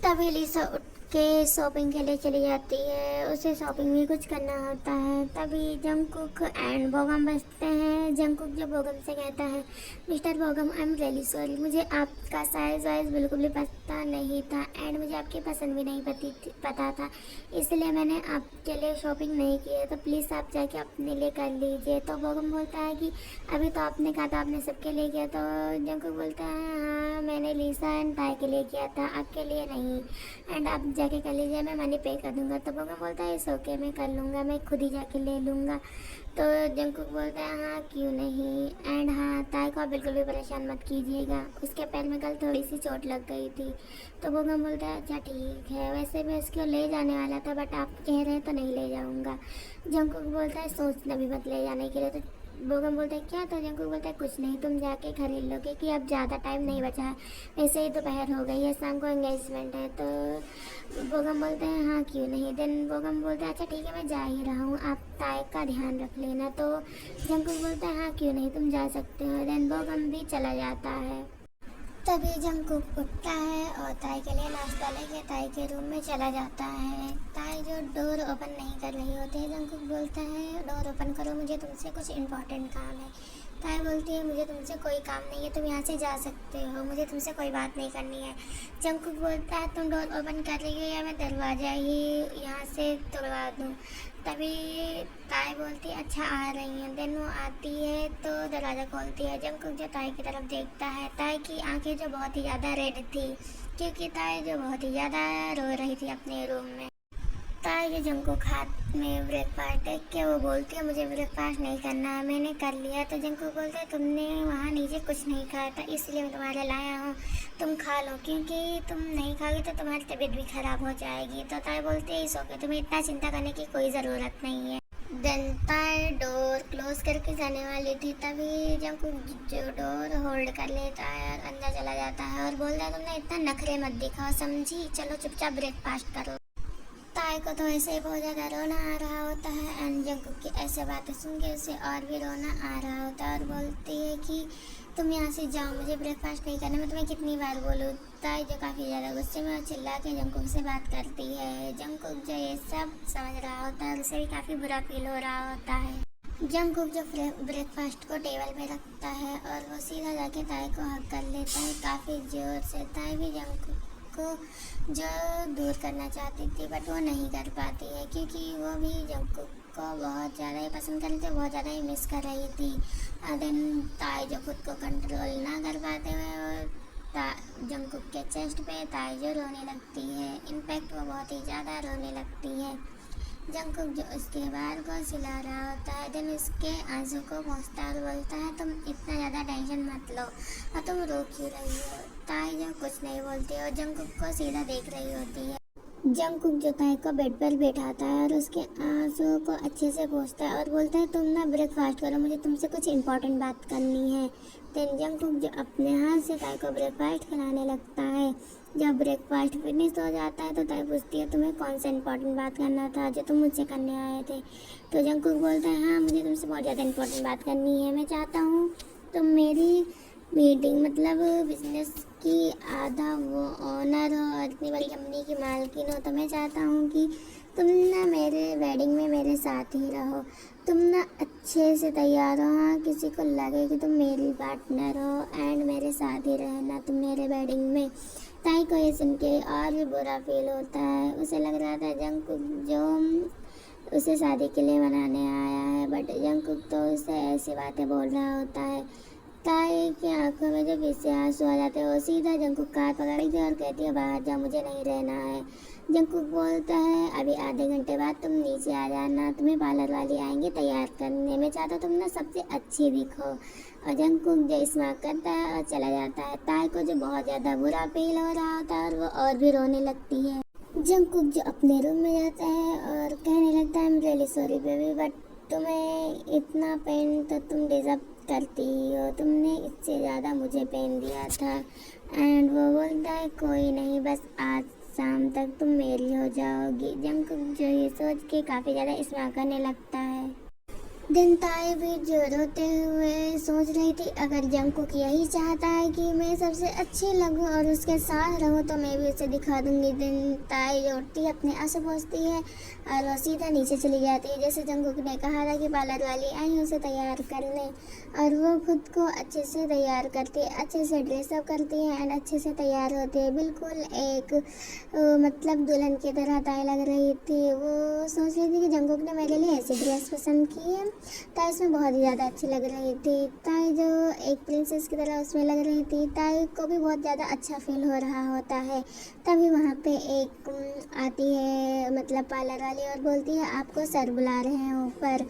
तभी लीसा उठ के शॉपिंग के लिए चली जाती है, उसे शॉपिंग भी कुछ करना होता है। तभी जंगकुक एंड बोगम बचते हैं। जंगकुक जो बोगम से कहता है mister Bogum I am really sorry, मुझे आपका साइज वाइज बिल्कुल भी पता नहीं था एंड मुझे आपकी पसंद भी नहीं पता था, इसलिए मैंने आपके लिए शॉपिंग नहीं की है, तो प्लीज़ आप जाके अपने लिए कर लीजिए। तो बोगम बोलता है कि अभी तो आपने कहा था आपने सबके लिए किया। तो जंगकुक बोलता है हाँ मैंने लीसा एंड ताई के लिए किया था, आपके लिए नहीं, एंड आप जाके कर लीजिए, मैं मनी पे कर दूंगा। तो बोगम बोलता है इस ओके मैं कर लूँगा, मैं खुद ही जाके ले लूँगा। तो जंगकुक बोलता है हाँ क्यों नहीं, एंड हाँ ताई को आप बिल्कुल भी परेशान मत कीजिएगा, उसके पैर में कल थोड़ी सी चोट लग गई थी। तो बोगम बोलता है अच्छा ठीक है, वैसे मैं उसको ले जाने वाला था बट आप कह रहे हैं तो नहीं ले जाऊँगा। जंगकुक बोलता है सोचना भी मत ले जाने के लिए। तो बोगम बोलता है क्या? तो जंगकुक बोलता है कुछ नहीं, तुम जाके खरीद लो क्योंकि अब ज़्यादा टाइम नहीं बचा है, वैसे ही दोपहर हो गई है, शाम को एंगेजमेंट है। तो बोगम बोलते हैं हाँ क्यों नहीं। देन बोगम बोलता है अच्छा ठीक है मैं जा ही रहा हूँ, आप ताई का ध्यान रख लेना। तो जंगकुक बोलता है हाँ क्यों नहीं, तुम जा सकते हो। देन बोगम भी चला जाता है। तभी जंगकुक उठता है और ताई के लिए नाश्ता लेके ताई के रूम में चला जाता है। ताई जो डोर ओपन नहीं कर रही होती है, जंगकुक बोलता है डोर ओपन करो, मुझे तुमसे कुछ इम्पोर्टेंट काम है। ताई बोलती है मुझे तुमसे कोई काम नहीं है, तुम यहाँ से जा सकते हो, मुझे तुमसे कोई बात नहीं करनी है। जंगकुक बोलता है तुम डोर ओपन कर रही हो या मैं दरवाज़ा ही यहाँ से तोड़वा दूँ। तभी ताई बोलती है अच्छा आ रही हैं। देन वो आती है तो दरवाज़ा खोलती है। जंगकुक जो ताई की तरफ देखता है, ताई की आंखें जो बहुत ही ज़्यादा रेड थी क्योंकि ताई जो बहुत ही ज़्यादा रो रही थी अपने रूम में। ताई जो जंगकुक हाथ में ब्रेकफास्ट देख के वो बोलती है मुझे ब्रेकफास्ट नहीं करना है, मैंने कर लिया। तो जंगकुक बोलता है तुमने वहाँ नीचे कुछ नहीं खाया था इसलिए मैं तुम्हारे लाया हूँ, तुम खा लो क्योंकि तुम नहीं खाओगी तो तुम्हारी तबीयत भी ख़राब हो जाएगी। तो ताई बोलती है इस ओके, तुम्हें इतना चिंता करने की कोई ज़रूरत नहीं है। देन ताई डोर क्लोज करके जाने वाली थी, तभी जंगकुक जो डोर होल्ड कर लेता है और अंदर चला जाता है और बोलता है तुमने इतना नखरे मत दिखाओ समझी, चलो चुपचाप ब्रेकफास्ट करो। ताई को तो ऐसे ही बहुत ज़्यादा रोना आ रहा होता है एंड जंगकुक की ऐसे बातें सुन के उसे और भी रोना आ रहा होता है और बोलती है कि तुम यहाँ से जाओ, मुझे ब्रेकफास्ट नहीं करना, मैं तुम्हें कितनी बार बोलूँ। ताई जो काफ़ी ज़्यादा गुस्से में और चिल्ला के जंगकुक से बात करती है। जंगकुक जो ये सब समझ रहा होता है उसे भी काफ़ी बुरा फील हो रहा होता है। जंगकुक जो ब्रेकफास्ट को टेबल पे रखता है और वो सीधा जाके ताई को हक कर लेता है काफ़ी ज़ोर से। ताई भी जंगकुक को जो दूर करना चाहती थी बट वो नहीं कर पाती है क्योंकि वो भी जंगकुक को बहुत ज़्यादा ही पसंद कर रही थी, बहुत ज़्यादा ही मिस कर रही थी। देन ताई जो खुद को कंट्रोल ना कर पाते हुए और जंगकुक के चेस्ट पे ताई जो रोने लगती है, इनफैक्ट वो बहुत ही ज़्यादा रोने लगती है। जंगकुक जो उसके बाल को सिला रहा होता है, देन उसके आंसू को पोंछता है और बोलता है तुम इतना ज़्यादा टेंशन मत लो और तुम रो क्यों रही हो। ताई जो कुछ नहीं बोलती और जंगकुक को सीधा देख रही होती है। जंगकुक जो ताई को बेड पर बैठाता है और उसके आंसुओं को अच्छे से पोंछता है और बोलता है तुम ना ब्रेकफास्ट करो, मुझे तुमसे कुछ इंपॉर्टेंट बात करनी है। देन जंगकुक जो अपने हाथ से ताई को ब्रेकफास्ट खिलाने लगता है। जब ब्रेकफास्ट फिनिश हो जाता है तो ताई पूछती है तुम्हें कौन सा इंपॉर्टेंट बात करना था जो तुम मुझसे करने आए थे। तो जंगकुक बोलता है हाँ मुझे तुमसे बहुत ज़्यादा इंपॉर्टेंट बात करनी है, मैं चाहता हूँ तुम मेरी मीटिंग मतलब बिजनेस की आधा वो ऑनर हो और इतनी बड़ी कंपनी की मालकिन हो, तो मैं चाहता हूँ कि तुम ना मेरे वेडिंग में मेरे साथ ही रहो, तुम ना अच्छे से तैयार हो, हाँ किसी को लगे कि तुम मेरी पार्टनर हो एंड मेरे साथ ही रहना तुम मेरे वेडिंग में। ताई को ये सुन के और भी बुरा फील होता है, उसे लग रहा था जंगकुक जो उसे शादी के लिए मनाने आया है बट जंगकुक तो उसे ऐसी बातें बोल रहा होता है। ताई की आंखों में जो फिर से आंसू आ जाते हैं, वो सीधा जंगकुक का हाथ पकड़ती है और कहती है बाहर जाओ, मुझे नहीं रहना है। जंगकुक बोलता है अभी आधे घंटे बाद तुम नीचे आ जाना, तुम्हें पार्लर वाली आएंगे तैयार करने, मैं चाहता तुम ना सबसे अच्छी दिखो। और जंगकुक जो स्मार्ट करता है और चला जाता है। ताई को जो बहुत ज़्यादा बुरा फील हो रहा होता है और वो और भी रोने लगती है। जंगकुक जो अपने रूम में जाता है और कहने लगता है आई am really sorry baby but तुम्हें इतना पेन तो तुम डिजर्व करती हो, तुमने इससे ज़्यादा मुझे पेन दिया था। एंड वो बोलता है कोई नहीं, बस आज शाम तक तुम मेरी हो जाओगी। जंगकुक जो ये सोच के काफ़ी ज़्यादा स्मार्ट करने लगता है। दिन ताई भी जो रोते हुए सोच रही थी अगर जंगकुक यही चाहता है कि मैं सबसे अच्छी लगूं और उसके साथ रहूं तो मैं भी उसे दिखा दूंगी। दिन ताई जो उठती है अपने आंसू पोंछती है और वो सीधा नीचे चली जाती है जैसे जंगकुक ने कहा था कि पार्लर वाली आई उसे तैयार करने, और वो खुद को अच्छे से तैयार करती है, अच्छे से ड्रेसअप करती है एंड अच्छे से तैयार होती है, बिल्कुल एक मतलब दुल्हन की तरह ताई लग रही थी। वो सोच रही थी कि जंगकुक ने मेरे लिए ऐसी ड्रेस पसंद की है ताई उसमें बहुत ही ज़्यादा अच्छी लग रही थी। ताई जो एक प्रिंसेस की तरह उसमें लग रही थी। ताई को भी बहुत ज़्यादा अच्छा फील हो रहा होता है। तभी वहाँ पे एक आती है मतलब पार्लर वाली और बोलती है आपको सर बुला रहे हैं ऊपर।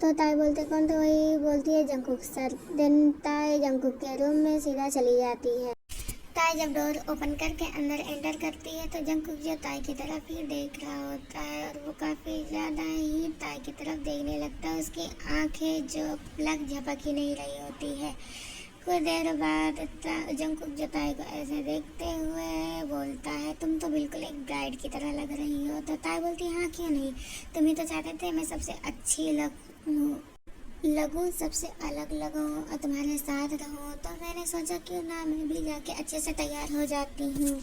तो ताई बोलते कौन, तो वही बोलती है जंकुक सर। देन ताई जंकुक के रूम में सीधा चली जाती है। ताई जब डोर ओपन करके अंदर एंटर करती है तो जंकुक जो ताई की तरफ ही देख रहा होता है और वो काफ़ी ज़्यादा ही ताई की तरफ देखने लगता है। उसकी आंखें जो पलक झपक ही नहीं रही होती है। कुछ देर बाद जंकुक जो ताई को ऐसे देखते हुए बोलता है तुम तो बिल्कुल एक ब्राइड की तरह लग रही हो। तो ताई बोलती है हाँ क्यों नहीं, तुम ही तो चाहते थे मैं सबसे अच्छी लगूं, सबसे अलग लगूं और तुम्हारे साथ रहूं। तो मैंने सोचा क्यों ना मैं भी जाके अच्छे से तैयार हो जाती हूँ।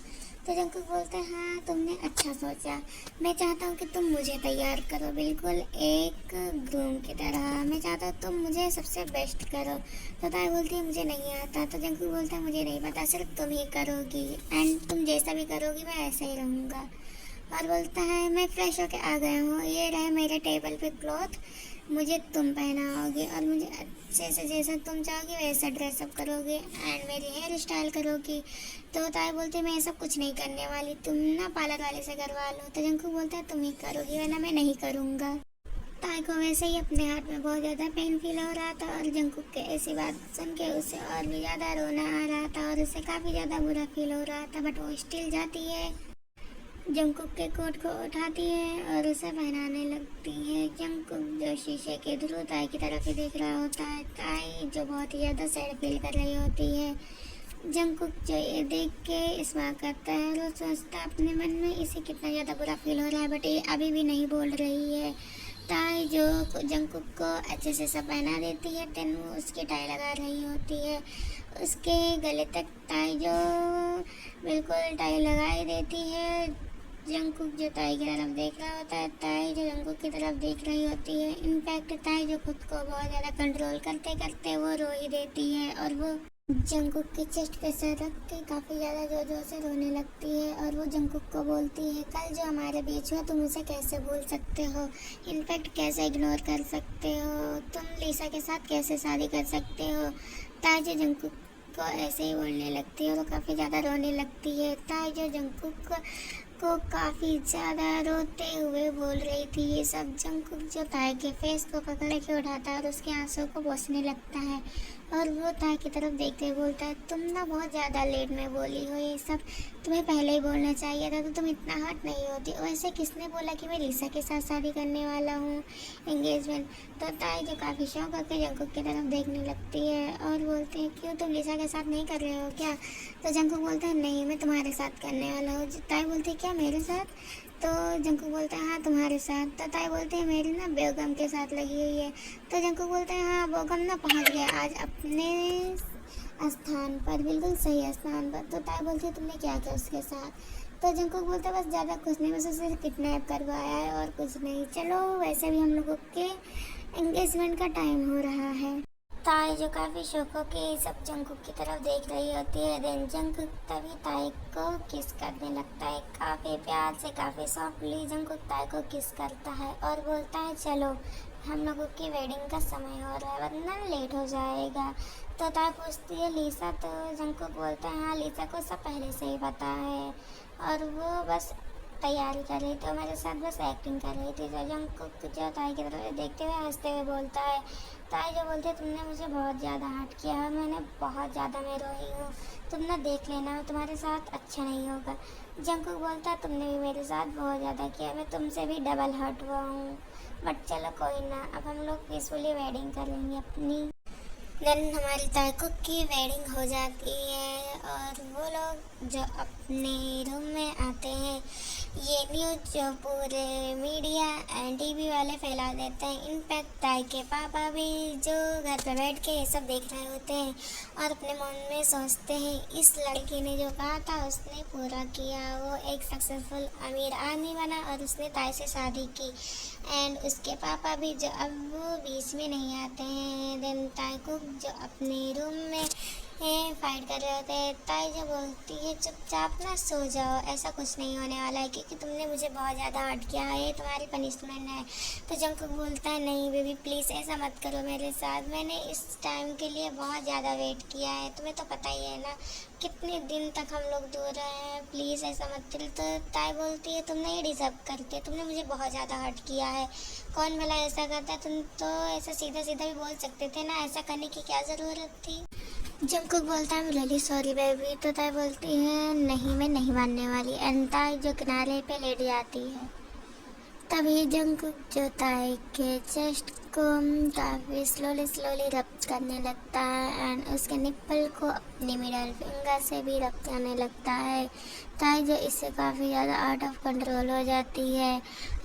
तो जंकुक बोलता है हाँ तुमने अच्छा सोचा, मैं चाहता हूँ कि तुम मुझे तैयार करो बिल्कुल एक ग्रूम की तरह। मैं चाहता हूँ तुम मुझे सबसे बेस्ट करो। तो ताई बोलती है मुझे नहीं आता। तो जंकुक बोलता है मुझे नहीं पता, सिर्फ तुम ही करोगी एंड तुम जैसा भी करोगी मैं ऐसे ही रहूँगा। और बोलता है मैं फ्रेश होके आ गया हूँ, ये रहे मेरे टेबल पे क्लॉथ, मुझे तुम पहनाओगे और मुझे अच्छे से जैसा तुम चाहोगी वैसा ड्रेसअप करोगे एंड मेरी हेयर स्टाइल करोगी। तो ताई बोलती है मैं ये सब कुछ नहीं करने वाली, तुम ना पार्लर वाले से करवा लो। तो जंकुक बोलता है तुम ही करोगी वरना मैं नहीं करूँगा। ताई को वैसे ही अपने हाथ में बहुत ज़्यादा पेन फील हो रहा था और जंकुक के ऐसी बात सुन के उसे और भी ज़्यादा रोना आ रहा था और उसे काफ़ी ज़्यादा बुरा फील हो रहा था। बट वो स्टिल जाती है, जंकुक के कोट को उठाती है और उसे पहनाने लगती है। जंकुक जो शीशे के थ्रू ताई की तरफ ही देख रहा होता है। ताई जो बहुत ही ज़्यादा सैड फील कर रही होती है। जंकुक जो ये देख के स्माइल करता है और वो सोचता है अपने मन में इसे कितना ज़्यादा बुरा फील हो रहा है बट ये अभी भी नहीं बोल रही है। ताई जो जंकुक को अच्छे से सब पहना देती है देन वो उसकी टाई लगा रही होती है। उसके गले तक ताई जो बिल्कुल टाई लगाई देती है। जंकुक जो ताई की तरफ देख रहा होता है, ताई जो जंकुक की तरफ देख रही होती है। इनफैक्ट ताई जो खुद को बहुत ज़्यादा कंट्रोल करते करते वो रो ही देती है और वो जंकुक के चेस्ट पे सर रख के काफ़ी ज़्यादा जोर जोर से रोने लगती है और वो जंकुक को बोलती है कल जो हमारे बीच हुआ तुम उसे कैसे भूल सकते हो, इनफैक्ट कैसे इग्नोर कर सकते हो, तुम लिसा के साथ कैसे शादी कर सकते हो। ताई जो जंकुक को ऐसे ही बोलने लगती है और वो काफ़ी ज़्यादा रोने लगती है। ताई जो जंकुक को काफ़ी ज़्यादा रोते हुए बोल रही थी ये सब। जंकुक जो ताई के फेस को पकड़ के उठाता है और उसके आंसू को पोंछने लगता है और वो ताई की तरफ देखते हुए बोलता है तुम ना बहुत ज़्यादा लेट में बोली हो ये सब, तुम्हें पहले ही बोलना चाहिए था तो तुम इतना हर्ट नहीं होती। वैसे किसने बोला कि मैं लिसा के साथ शादी करने वाला हूँ, एंगेजमेंट। तो ताई जो काफ़ी शौक होकर जंकुक की तरफ देखने लगती है और बोलते हैं क्यों तुम लिसा के साथ नहीं कर रहे हो क्या। तो जंकुक बोलता है नहीं मैं तुम्हारे साथ करने वाला हूँ। ताई बोलती है क्या मेरे साथ। तो जंकुक बोलता है हाँ तुम्हारे साथ। तो ताई बोलती है मेरी ना बेगम के साथ लगी हुई है। तो जंकुक बोलता है हाँ बेगम ना पहुँच गया आज अपने स्थान पर, बिल्कुल सही स्थान पर। तो ताई बोलती है तुमने क्या किया उसके साथ। तो जंकुक बोलता है बस ज़्यादा कुछ नहीं, बस उसे किडनैप करवाया है और कुछ नहीं। चलो वैसे भी हम लोगों के एंगेजमेंट का टाइम हो रहा है। ताई जो काफ़ी शौक हो के सब जंकुक की तरफ देख रही होती है। देन जंकुक तभी ताई को किस करने लगता है, काफ़ी प्यार से काफ़ी सॉफ्टली जंकुक ताई को किस करता है और बोलता है चलो हम लोगों की वेडिंग का समय हो रहा है वरना लेट हो जाएगा। तो ताई पूछती है लिसा। तो जंकुक बोलता है हाँ लिसा को सब पहले से ही पता है और वो बस तैयारी कर रही थी, मेरे साथ बस एक्टिंग कर रही थी। तो जंकुक जो ताई की तरफ देखते हुए हंसते हुए बोलता है। ताई जो बोलते तुमने मुझे बहुत ज़्यादा हर्ट किया है, मैंने बहुत ज़्यादा मैं रोई हूँ, तुम ना देख लेना तुम्हारे साथ अच्छा नहीं होगा। जंकुक बोलता तुमने भी मेरे साथ बहुत ज़्यादा किया, मैं तुमसे भी डबल हर्ट हुआ हूँ बट चलो कोई ना, अब हम लोग पीसफुली वेडिंग कर लेंगे अपनी। देन हमारी ताकुक की वेडिंग हो जाती है और वो लोग जो अपने रूम में आते हैं ये न्यूज़ जो पूरे मीडिया एंड टीवी वाले फैला देते हैं। इनफैक्ट ताई के पापा भी जो घर पर बैठ के ये सब देख रहे होते हैं और अपने मन में सोचते हैं इस लड़की ने जो कहा था उसने पूरा किया, वो एक सक्सेसफुल अमीर आदमी बना और उसने ताई से शादी की। एंड उसके पापा भी जो अब वो बीच में नहीं आते हैं। देन ताकुक जो अपने रूम में फाइट कर रहे होते हैं। ताई जो बोलती है चुपचाप ना सो जाओ, ऐसा कुछ नहीं होने वाला है क्योंकि तुमने मुझे बहुत ज़्यादा हर्ट किया है, ये तुम्हारी पनिशमेंट है। तो जंकुक बोलता है नहीं बेबी प्लीज़ ऐसा मत करो मेरे साथ, मैंने इस टाइम के लिए बहुत ज़्यादा वेट किया है, तुम्हें तो पता ही है ना कितने दिन तक हम लोग दूर रहे हैं, प्लीज़ ऐसा मत करो। तो ताई बोलती है तुम नहीं डिज़र्व करते, तुमने मुझे बहुत ज़्यादा हर्ट किया है, कौन भला ऐसा करता है, तुम तो ऐसा सीधा सीधा भी बोल सकते थे ना, ऐसा करने की क्या ज़रूरत थी। जंकुक बोलता है रियली सॉरी बेबी। तो ताई बोलती है नहीं मैं नहीं मानने वाली, एंड ताई जो किनारे पे लेट जाती है। तभी जंकुक जो ताई के चेस्ट को काफ़ी स्लोली रब करने लगता है एंड उसके निप्पल को अपनी मिडल फिंगर से भी रब करने लगता है। ताई जो इससे काफ़ी ज़्यादा आउट ऑफ कंट्रोल हो जाती है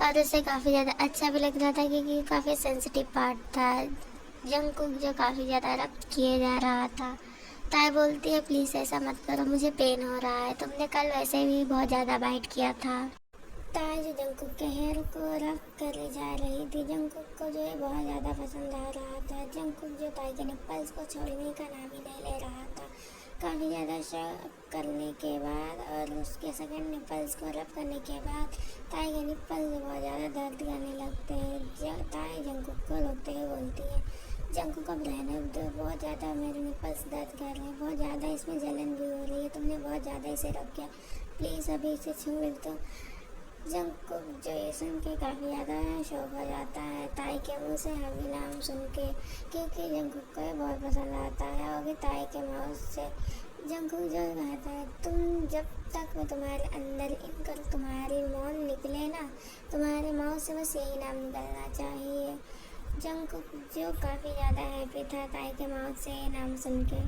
और उसे काफ़ी ज़्यादा अच्छा भी लग रहा था क्योंकि काफ़ी सेंसिटिव पार्ट था जंकुक जो काफ़ी ज़्यादा रब किए जा रहा था। ताई बोलती है प्लीज़ ऐसा मत करो, मुझे पेन हो रहा है, तुमने कल वैसे भी बहुत ज़्यादा बाइट किया था। ताई जो जंकुक के हेयर को रब करे जा रही थी, जंकुक को जो है बहुत ज़्यादा पसंद आ रहा था। जंकुक जो ताई के निप्पल्स को छोड़ने का नाम ही नहीं ले रहा था। काफ़ी ज़्यादा शक करने के बाद और उसके सेकंड निप्पल्स को रब करने के बाद ताई के निप्पल्स बहुत ज़्यादा दर्द करने लगते हैं। ताई जंकुक को रोकते हुए बोलती है जंकुक को रहने दो, बहुत ज़्यादा मेरे निप्पल्स दर्द कर रहे हैं, बहुत ज़्यादा इसमें जलन भी हो रही है, तुमने बहुत ज़्यादा इसे रख किया, प्लीज़ अभी इसे छोड़ दो। जंकुक जो ये सुन के काफ़ी ज़्यादा शौक हो जाता है ताई के मुंह से हबी नाम सुन के, क्योंकि जंकुक को बहुत पसंद आता है। और भी ताई के माउथ से जंकुक जो कहता है तुम जब तक मैं तुम्हारे अंदर इन कर तुम्हारी मौन निकले ना, तुम्हारे माउथ से बस यही नाम निकलना चाहिए। जंकुक जो काफ़ी ज़्यादा हैप्पी था ताई के माउथ से ये नाम सुन के।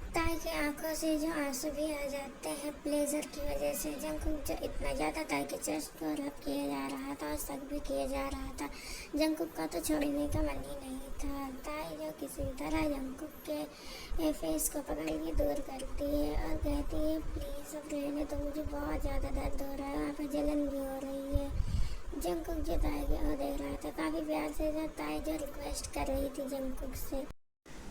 ताई की आंखों से जो आंसू भी आ जाते हैं प्लेजर की वजह से। जंकुक जो इतना ज़्यादा ताई के चेस्ट को रब किया जा रहा था और सक भी किया जा रहा था, जंकुक का तो छोड़ने का मन ही नहीं था। ताई जो किसी तरह जंकुक के फेस को पकड़ के दूर करती है और कहती है प्लीज़ अब रहने दो, मुझे बहुत ज़्यादा दर्द हो रहा है, वहाँ पर जलन भी हो रही है। जंकुक जो ताई के और देख रहा था काफ़ी प्यार से, जो ताई जो रिक्वेस्ट कर रही थी जंकुक से।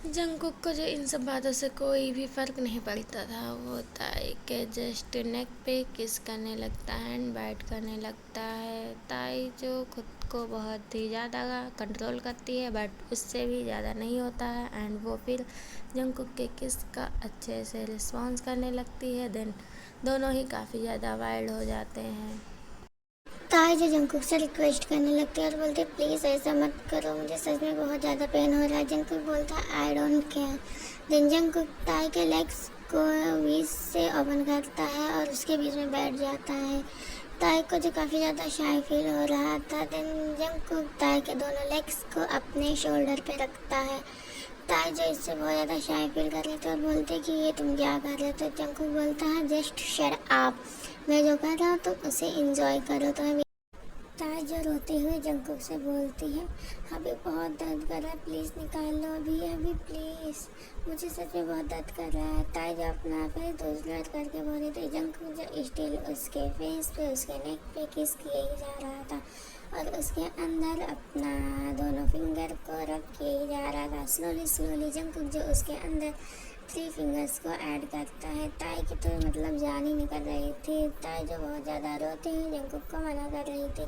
जंकुक को जो इन सब बातों से कोई भी फ़र्क नहीं पड़ता था, वो ताई के जस्ट नेक पे किस करने लगता है एंड बाइट करने लगता है। ताई जो खुद को बहुत ही ज़्यादा कंट्रोल करती है बट उससे भी ज़्यादा नहीं होता है एंड वो फिर जंकुक के किस का अच्छे से रिस्पॉन्स करने लगती है। देन दोनों ही काफ़ी ज़्यादा वाइल्ड हो जाते हैं। ताई जो जंकुक से रिक्वेस्ट करने लगती है और बोलती है प्लीज़ ऐसा मत करो, मुझे सच में बहुत ज़्यादा पेन हो रहा है। जंकुक बोलता है I don't care. Then Jungkook Tae के लेग्स को बीच से ओपन करता है और उसके बीच में बैठ जाता है। ताई को जो काफ़ी ज़्यादा शाय फील हो रहा था। देन जंकुक ताई के दोनों लेग्स को अपने शोल्डर पे रखता है। ताई जो इससे बहुत ज़्यादा शाय फील कर रहे थे और बोलते कि ये तुम क्या कर रहे हो। तो जंकुक बोलता है जस्ट शट अप, मैं जो कर रहा हूँ तुम उसे इंजॉय करो। तो ताई जो रोते हुए जंकुक से बोलती है अभी बहुत दर्द कर रहा है, प्लीज़ निकाल लो अभी प्लीज़, मुझे सच में बहुत दर्द कर रहा है। ताई जो अपना फेस दूसरा करके बोल रही थी, जंकुक जो स्टिल उसके फेस पे उसके नेक पे किस किए ही जा रहा था और उसके अंदर अपना दोनों फिंगर को रब किए ही जा रहा था। स्लोली जंकुक जो उसके अंदर 3 फिंगर्स को ऐड करता है। ताई की तो मतलब जान ही निकल रही थी। ताई जो बहुत ज़्यादा रोते हुए जंकुक को मना कर रही थी,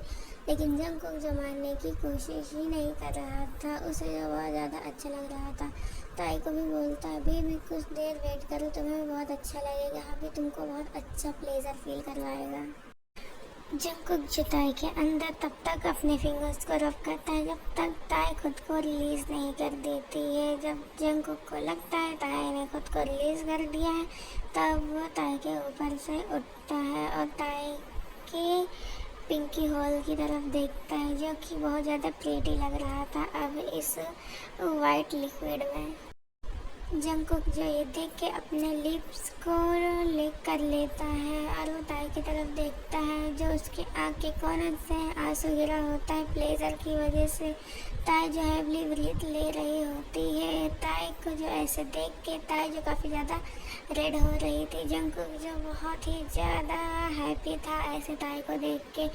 लेकिन जंकुक जो मानने की कोशिश ही नहीं कर रहा था, उसे जो बहुत ज़्यादा अच्छा लग रहा था। ताई को भी बोलता है बेबी कुछ देर वेट करो, तुम्हें भी बहुत अच्छा लगेगा, अभी तुमको बहुत अच्छा प्लेजर फील करवाएगा। जंकुक जो ताई के अंदर तब तक अपने फिंगर्स को रब करता है जब तक ताई खुद को रिलीज़ नहीं कर देती है। जब जंकुक को लगता है ताई ने खुद को रिलीज़ कर दिया है, तब वो ताई के ऊपर से उठता है और ताई के पिंकी होल की तरफ देखता है, जो कि बहुत ज़्यादा प्रीटी लग रहा था अब इस वाइट लिक्विड में। जंकुक जो ये देख के अपने लिप्स को लिक कर लेता है और वो ताई की तरफ देखता है, जो उसकी आँख के कॉर्नर से आंसू गिरा होता है प्लेजर की वजह से। ताई जो हैवली ब्रीथ ले रही होती है। ताई को जो ऐसे देख के ताई जो काफ़ी ज़्यादा रेड हो रही थी। जंकुक जो बहुत ही ज़्यादा हैप्पी था ऐसे ताई को देख के,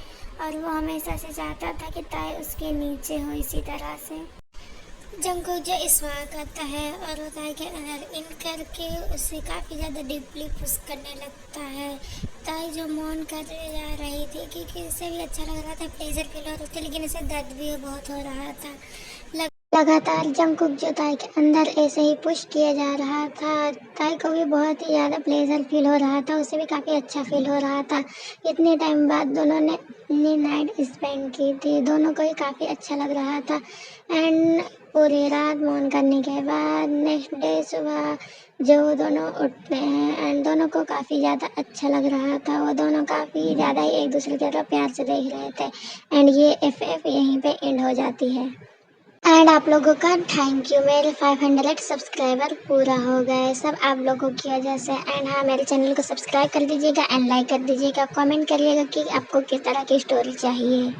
और वो हमेशा से चाहता था कि ताई उसके नीचे हो इसी तरह से। जंगकुक जो इस वहाँ करता है और वो ताई के अंदर इन करके उसे काफ़ी ज़्यादा डीपली पुश करने लगता है। ताई जो मौन करने जा रही थी क्योंकि उसे भी अच्छा लग रहा था, प्लेजर फील हो रहा था, लेकिन उसे दर्द भी बहुत हो रहा था। लगातार जंगकुक जो ताई के अंदर ऐसे ही पुश किया जा रहा था। ताई को भी बहुत ही ज़्यादा प्लेजर फील हो रहा था, उसे भी काफ़ी अच्छा फील हो रहा था। इतने टाइम बाद दोनों ने अपनी नाइट स्पेंड की थी, दोनों को ही काफ़ी अच्छा लग रहा था। एंड पूरी रात मौन करने के बाद नेक्स्ट डे सुबह जो दोनों उठते हैं एंड दोनों को काफ़ी ज़्यादा अच्छा लग रहा था। वो दोनों काफ़ी ज़्यादा ही एक दूसरे की तरफ प्यार से देख रहे थे। एंड ये एफ यहीं पे एंड हो जाती है। एंड आप लोगों का थैंक यू, मेरे 500 सब्सक्राइबर पूरा हो गए सब आप लोगों की वजह से। एंड हाँ, मेरे चैनल को सब्सक्राइब कर दीजिएगा एंड लाइक कर दीजिएगा, कमेंट करिएगा कि आपको किस तरह की स्टोरी चाहिए।